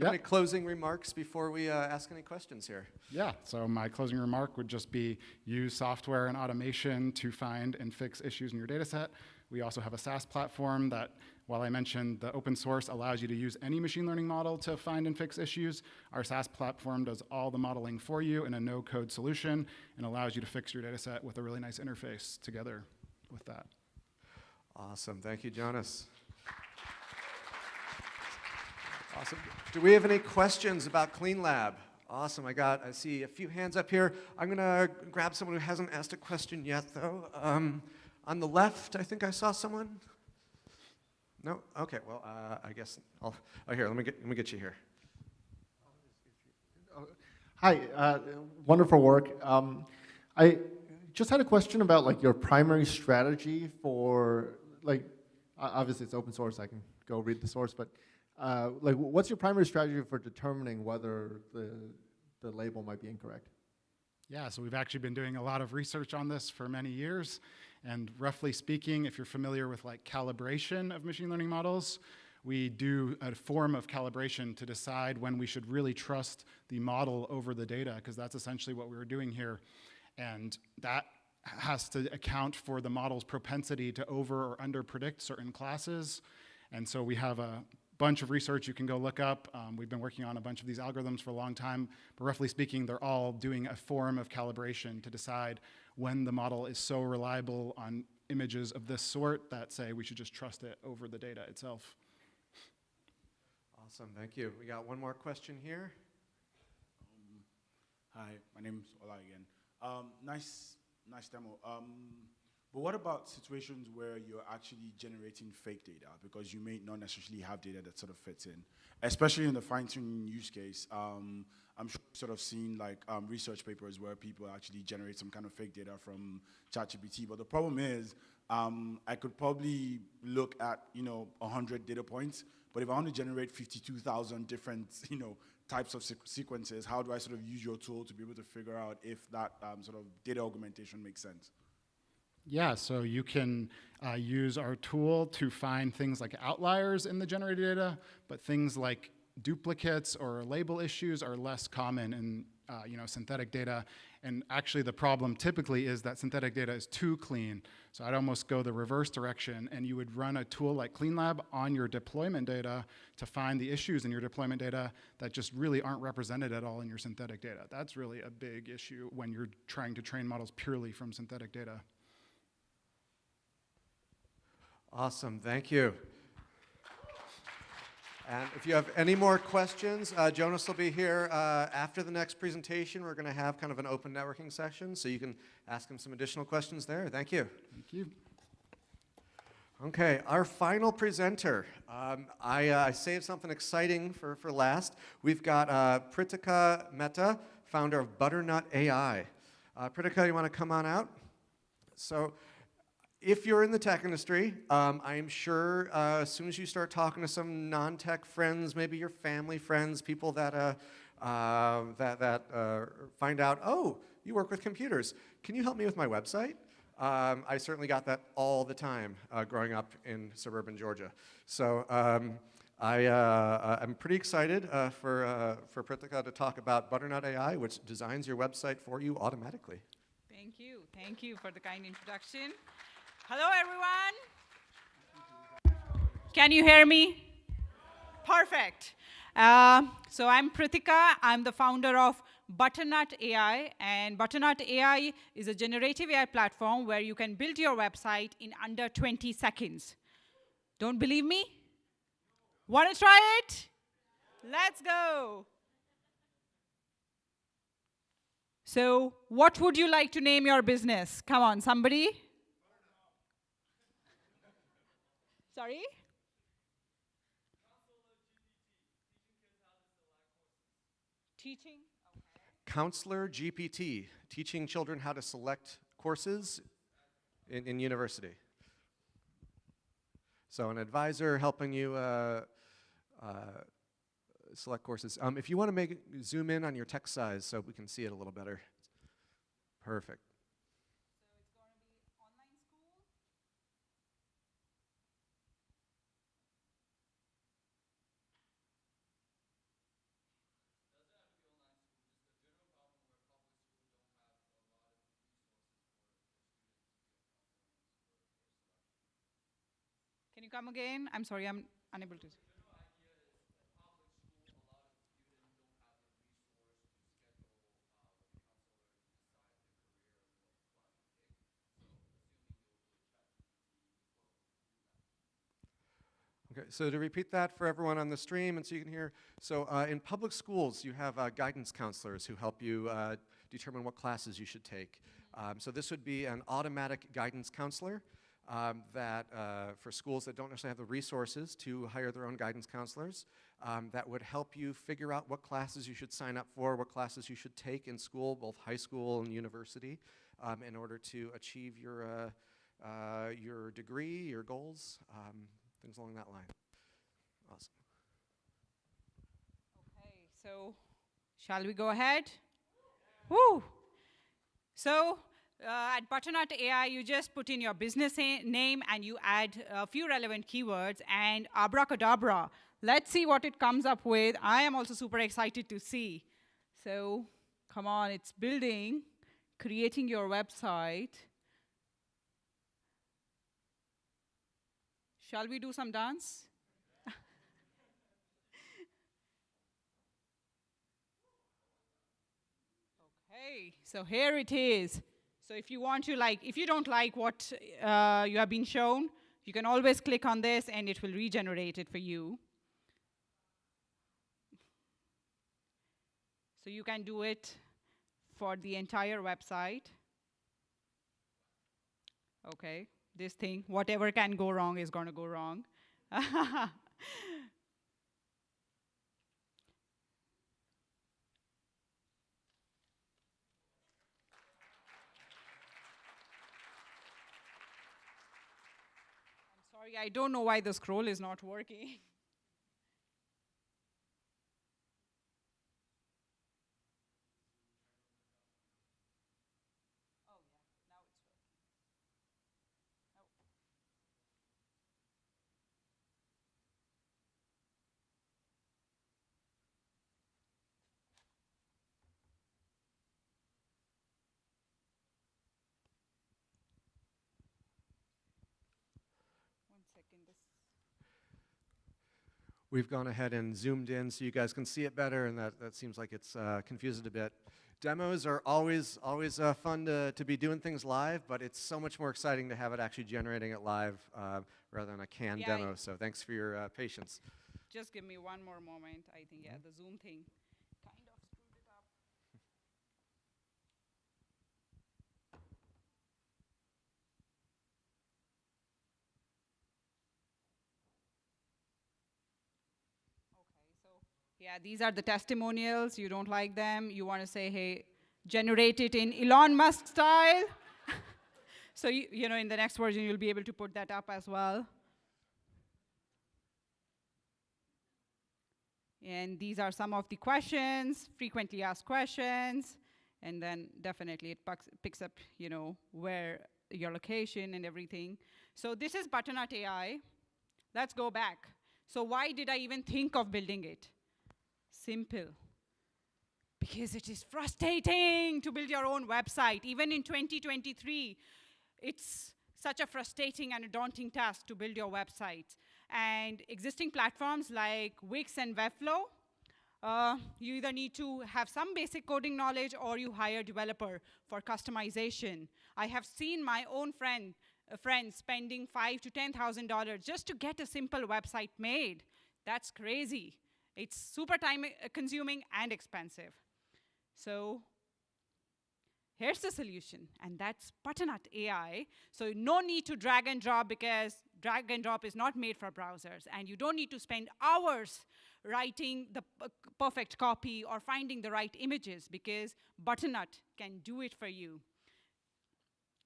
Any closing remarks before we ask any questions here? Yeah, so my closing remark would just be use software and automation to find and fix issues in your data set. We also have a SaaS platform that, while I mentioned the open source allows you to use any machine learning model to find and fix issues, our SaaS platform does all the modeling for you in a no-code solution and allows you to fix your data set with a really nice interface together with that. Awesome, thank you, Jonas. Awesome. Do we have any questions about Cleanlab? Awesome, I see a few hands up here. I'm gonna grab someone who hasn't asked a question yet, though. On the left, I think I saw someone. No? Okay, well, I guess I'll, oh, here, let me get you here. Hi, wonderful work. I just had a question about like your primary strategy for, like, obviously it's open source, I can go read the source, but like what's your primary strategy for determining whether the label might be incorrect? Yeah, so we've actually been doing a lot of research on this for many years. And roughly speaking, if you're familiar with like calibration of machine learning models, we do a form of calibration to decide when we should really trust the model over the data, because that's essentially what we were doing here. And that has to account for the model's propensity to over or under predict certain classes. And so we have a bunch of research you can go look up. We've been working on a bunch of these algorithms for a long time, but roughly speaking, they're all doing a form of calibration to decide when the model is so reliable on images of this sort that say we should just trust it over the data itself. Awesome, thank you. We got one more question here. Hi, my name's Ola again. Nice demo. But what about situations where you're actually generating fake data because you may not necessarily have data that sort of fits in, especially in the fine-tuning use case? I'm sure you've sort of seen like research papers where people actually generate some kind of fake data from ChatGPT. But the problem is, I could probably look at 100 data points, but if I want to generate 52,000 different types of sequences, how do I sort of use your tool to be able to figure out if that sort of data augmentation makes sense? Yeah, so you can use our tool to find things like outliers in the generated data, but things like duplicates or label issues are less common in synthetic data. And actually the problem typically is that synthetic data is too clean. So I'd almost go the reverse direction, and you would run a tool like Cleanlab on your deployment data to find the issues in your deployment data that just really aren't represented at all in your synthetic data. That's really a big issue when you're trying to train models purely from synthetic data. Awesome, thank you. And if you have any more questions, Jonas will be here after the next presentation. We're going to have kind of an open networking session, so you can ask him some additional questions there. Thank you. Thank you. Okay, our final presenter. I saved something exciting for last. We've got Pritika Mehta, founder of Butternut AI. Pritika, you want to come on out? So, if you're in the tech industry, I'm sure as soon as you start talking to some non-tech friends, maybe your family friends, people that find out, oh, you work with computers. Can you help me with my website? I certainly got that all the time growing up in suburban Georgia. So I'm pretty excited for Pritika to talk about Butternut AI, which designs your website for you automatically. Thank you. Thank you for the kind introduction. Hello, everyone. Can you hear me? Perfect. So I'm Pritika. I'm the founder of Butternut AI, and Butternut AI is a generative AI platform where you can build your website in under 20 seconds. Don't believe me? Want to try it? Let's go. So what would you like to name your business? Come on, somebody. Sorry? Teaching? Counselor GPT, teaching children how to select courses in university. So an advisor helping you select courses. If you want to zoom in on your text size so we can see it a little better. Perfect. Can you come again? I'm sorry, I'm unable to. Okay, so to repeat that for everyone on the stream and so you can hear, so in public schools you have guidance counselors who help you determine what classes you should take. So this would be an automatic guidance counselor. that for schools that don't necessarily have the resources to hire their own guidance counselors, that would help you figure out what classes you should sign up for, what classes you should take in school, both high school and university, in order to achieve your degree, your goals, things along that line. Awesome. Okay, so shall we go ahead? Woo! So at Butternut AI, you just put in your business name and you add a few relevant keywords and abracadabra. Let's see what it comes up with. I am also super excited to see. So come on, it's building, creating your website. Shall we do some dance? Okay, so here it is. So if you want to if you don't like what you have been shown, you can always click on this and it will regenerate it for you. So you can do it for the entire website. Okay, this thing, whatever can go wrong is going to go wrong. Sorry, I don't know why the scroll is not working. Oh, yeah, now it's working. Oh. One second, this. We've gone ahead and zoomed in so you guys can see it better, and that seems like it's confused it a bit. Demos are always fun to be doing things live, but it's so much more exciting to have it actually generating it live rather than a canned demo, so thanks for your patience. Just give me one more moment. I think, yeah, the Zoom thing kind of screwed it up. Yeah, these are the testimonials. You don't like them. You want to say, hey, generate it in Elon Musk style. So, you know, in the next version, you'll be able to put that up as well. And these are some of the questions, frequently asked questions. And then definitely it picks up, you know, where your location and everything. So this is Butternut AI. Let's go back. So why did I even think of building it? Simple. Because it is frustrating to build your own website. Even in 2023, it's such a frustrating and a daunting task to build your website. And existing platforms like Wix and Webflow, you either need to have some basic coding knowledge or you hire a developer for customization. I have seen my own friends spending $5,000 to $10,000 just to get a simple website made. That's crazy. It's super time consuming and expensive. So here's the solution, and that's Butternut AI. So no need to drag and drop, because drag and drop is not made for browsers, and you don't need to spend hours writing the perfect copy or finding the right images, because Butternut can do it for you.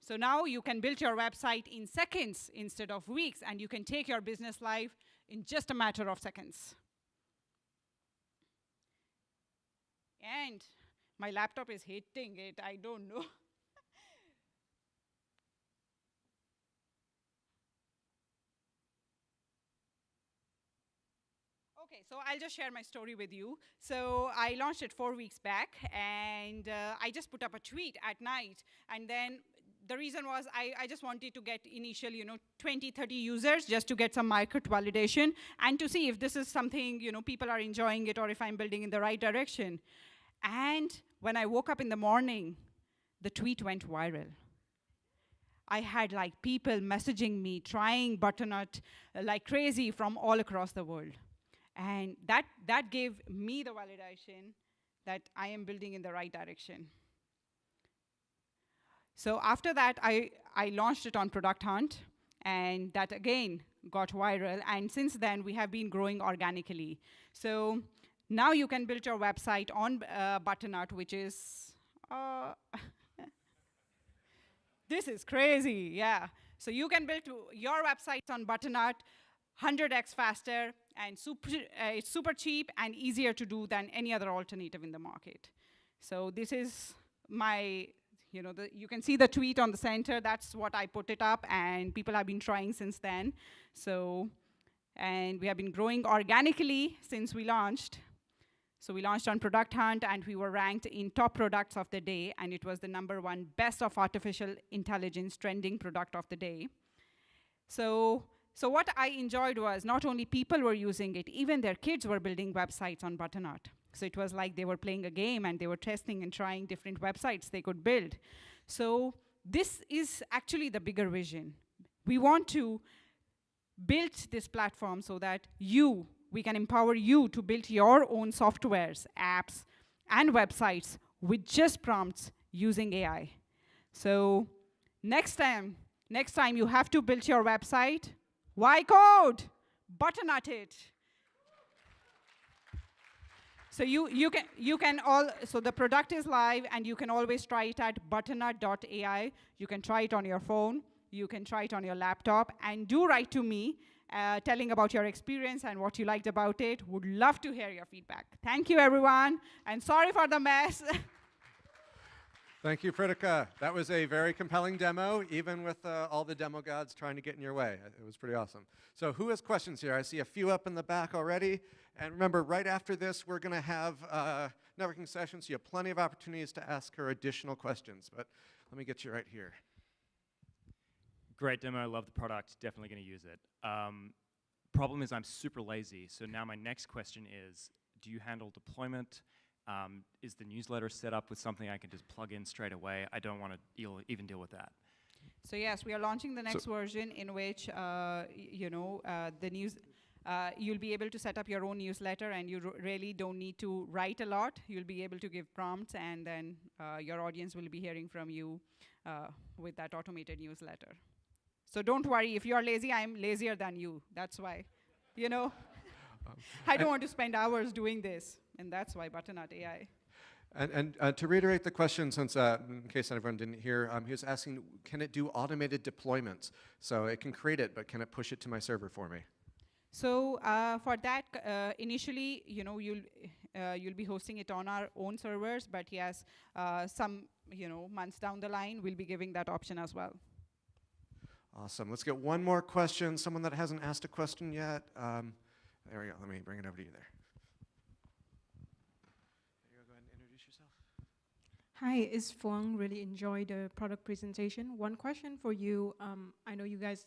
So now you can build your website in seconds instead of weeks, and you can take your business live in just a matter of seconds. And my laptop is hating it, I don't know. Okay, so I'll just share my story with you. So I launched it 4 weeks back, and I just put up a tweet at night, and then the reason was I just wanted to get initial, 20, 30 users just to get some market validation and to see if this is something, people are enjoying it or if I'm building in the right direction. And when I woke up in the morning, the tweet went viral. I had people messaging me, trying Butternut like crazy from all across the world. And that gave me the validation that I am building in the right direction. So after that, I launched it on Product Hunt. And that, again, got viral. And since then, we have been growing organically. So now you can build your website on Butternut, which is, this is crazy, yeah. So you can build your websites on Butternut 100x faster, and it's super cheap and easier to do than any other alternative in the market. So this is my, you can see the tweet on the center. That's what I put it up, and people have been trying since then. So, and we have been growing organically since we launched. So we launched on Product Hunt, and we were ranked in top products of the day, and it was the #1 best of artificial intelligence trending product of the day. So what I enjoyed was not only people were using it, even their kids were building websites on Butternut. So it was like they were playing a game and they were testing and trying different websites they could build. So this is actually the bigger vision. We want to build this platform so that we can empower you to build your own softwares, apps, and websites with just prompts using AI. So next time you have to build your website, why code? Butternut it. So so the product is live, and you can always try it at butternut.ai. You can try it on your phone. You can try it on your laptop. And do write to me, telling about your experience and what you liked about it. Would love to hear your feedback. Thank you, everyone. And sorry for the mess. Thank you, Pritika. That was a very compelling demo, even with all the demo gods trying to get in your way. It was pretty awesome. So who has questions here? I see a few up in the back already. And remember, right after this, we're going to have networking sessions, so you have plenty of opportunities to ask her additional questions. But let me get you right here. Great demo, love the product, definitely going to use it. Problem is I'm super lazy, so now my next question is, do you handle deployment? Is the newsletter set up with something I can just plug in straight away? I don't want to even deal with that. So yes, we are launching the next version in which you'll be able to set up your own newsletter, and you really don't need to write a lot. You'll be able to give prompts, and then your audience will be hearing from you with that automated newsletter. So don't worry, if you're lazy, I'm lazier than you. That's why, I don't want to spend hours doing this, and that's why Butternut AI. And to reiterate the question, since in case everyone didn't hear, he was asking, can it do automated deployments? So it can create it, but can it push it to my server for me? So for that, initially, you'll be hosting it on our own servers, but yes, some months down the line, we'll be giving that option as well. Awesome. Let's get one more question. Someone that hasn't asked a question yet. There we go. Let me bring it over to you there. Go ahead and introduce yourself. Hi, it's Fuang. Really enjoyed the product presentation. One question for you. I know you guys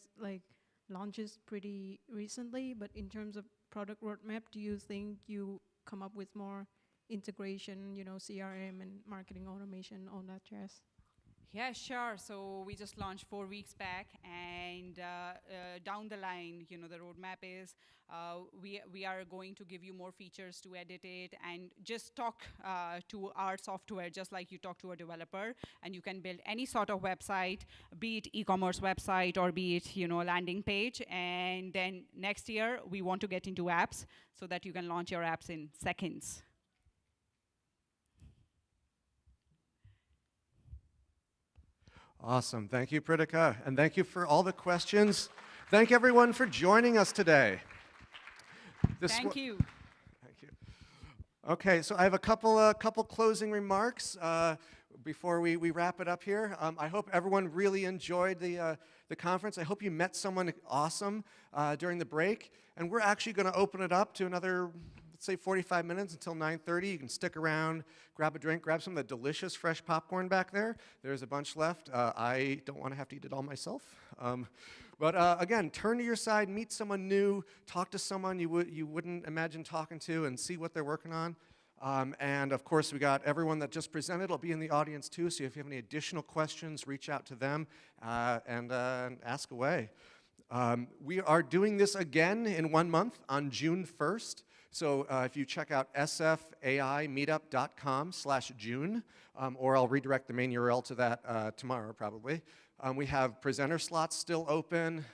launches pretty recently, but in terms of product roadmap, do you think you come up with more integration, CRM and marketing automation, all that jazz? Yeah, sure. So we just launched 4 weeks back, and down the line, the roadmap is we are going to give you more features to edit it, and just talk to our software just like you talk to a developer, and you can build any sort of website, be it e-commerce website or be it a landing page. And then next year we want to get into apps so that you can launch your apps in seconds. Awesome. Thank you, Pritika. And thank you for all the questions. Thank everyone for joining us today. Thank you. Thank you. Okay, so I have a couple closing remarks before we wrap it up here. I hope everyone really enjoyed the conference. I hope you met someone awesome during the break. And we're actually going to open it up to another, let's say 45 minutes until 9:30. You can stick around, grab a drink, grab some of the delicious fresh popcorn back there. There's a bunch left. I don't want to have to eat it all myself. But again, turn to your side, meet someone new, talk to someone you wouldn't imagine talking to, and see what they're working on. And of course, we got everyone that just presented will be in the audience too, so if you have any additional questions, reach out to them and ask away. We are doing this again in 1 month on June 1st. So if you check out sfaimeetup.com/June, or I'll redirect the main URL to that tomorrow probably. We have presenter slots still open.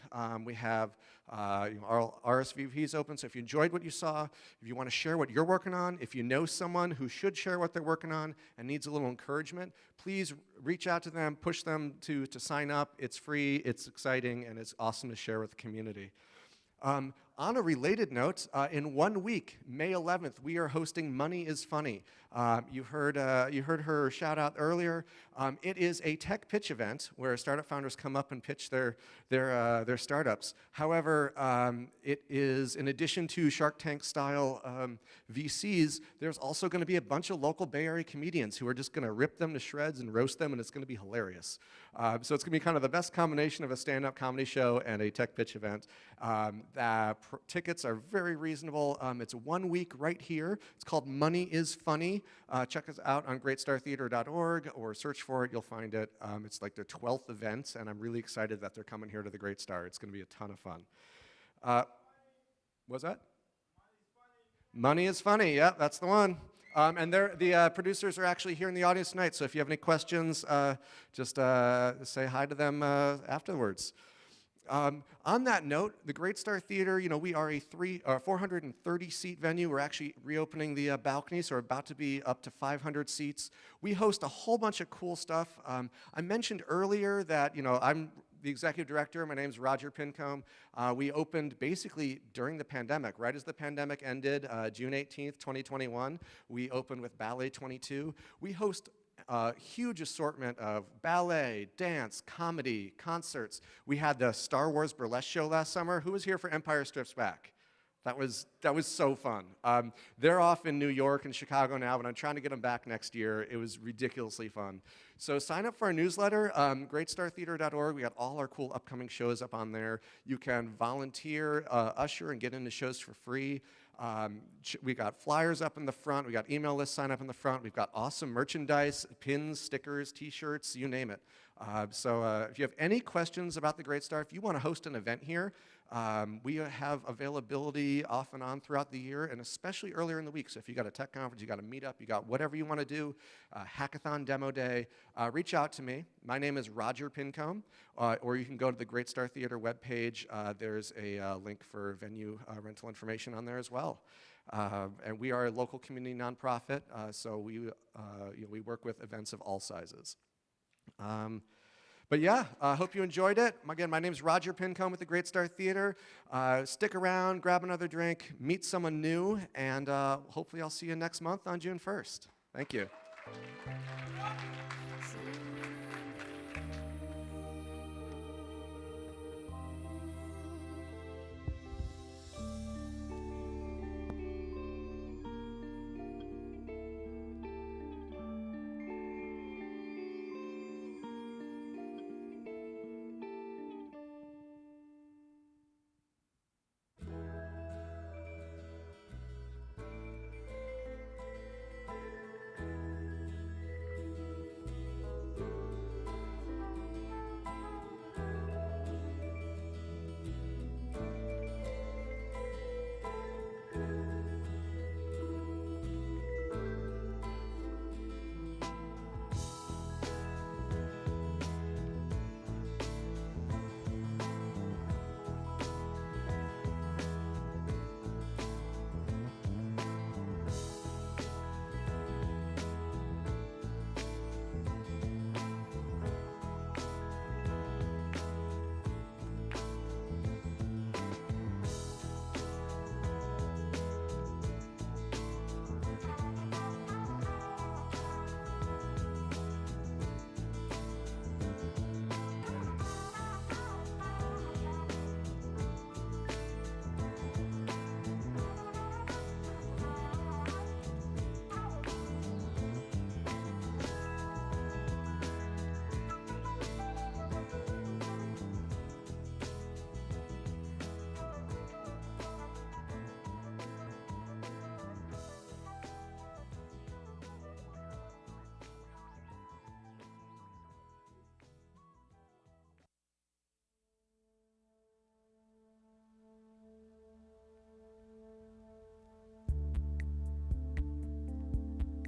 We have our RSVPs open. So if you enjoyed what you saw, if you want to share what you're working on, if you know someone who should share what they're working on and needs a little encouragement, please reach out to them, push them to sign up. It's free, it's exciting, and it's awesome to share with the community. On a related note, in 1 week, May 11th, we are hosting Money is Funny. You heard her shout out earlier. It is a tech pitch event where startup founders come up and pitch their startups. However, it is, in addition to Shark Tank style VCs, there's also going to be a bunch of local Bay Area comedians who are just going to rip them to shreds and roast them, and it's going to be hilarious. So it's going to be kind of the best combination of a stand-up comedy show and a tech pitch event. Tickets are very reasonable. It's 1 week right here. It's called Money is Funny. Check us out on greatstartheater.org or search for it. You'll find it. It's like their 12th event, and I'm really excited that they're coming here to the Great Star. It's going to be a ton of fun. What's that? Money is Funny. Yeah, that's the one. And the producers are actually here in the audience tonight, so if you have any questions, just say hi to them afterwards. On that note, the Great Star Theater, we are a 430-seat venue. We're actually reopening the balcony, so we're about to be up to 500 seats. We host a whole bunch of cool stuff. I mentioned earlier that, I'm the executive director. My name's Roger Pincombe. We opened basically during the pandemic, right as the pandemic ended, June 18th, 2021. We opened with Ballet 22. We host a huge assortment of ballet, dance, comedy, concerts. We had the Star Wars burlesque show last summer. Who was here for Empire Strikes Back? That was so fun. They're off in New York and Chicago now, but I'm trying to get them back next year. It was ridiculously fun. So sign up for our newsletter, greatstartheater.org. We got all our cool upcoming shows up on there. You can volunteer, usher, and get into shows for free. We got flyers up in the front. We got email list sign up in the front. We've got awesome merchandise, pins, stickers, T-shirts, you name it. So if you have any questions about the Great Star, if you want to host an event here, we have availability off and on throughout the year, and especially earlier in the week. So if you got a tech conference, you got a meetup, you got whatever you want to do, hackathon, demo day, reach out to me. My name is Roger Pincombe, or you can go to the Great Star Theater webpage. There's a link for venue rental information on there as well. And we are a local community nonprofit, so we work with events of all sizes. But yeah, I hope you enjoyed it. Again, my name's Roger Pincombe with the Great Star Theater. Stick around, grab another drink, meet someone new, and hopefully I'll see you next month on June 1st. Thank you.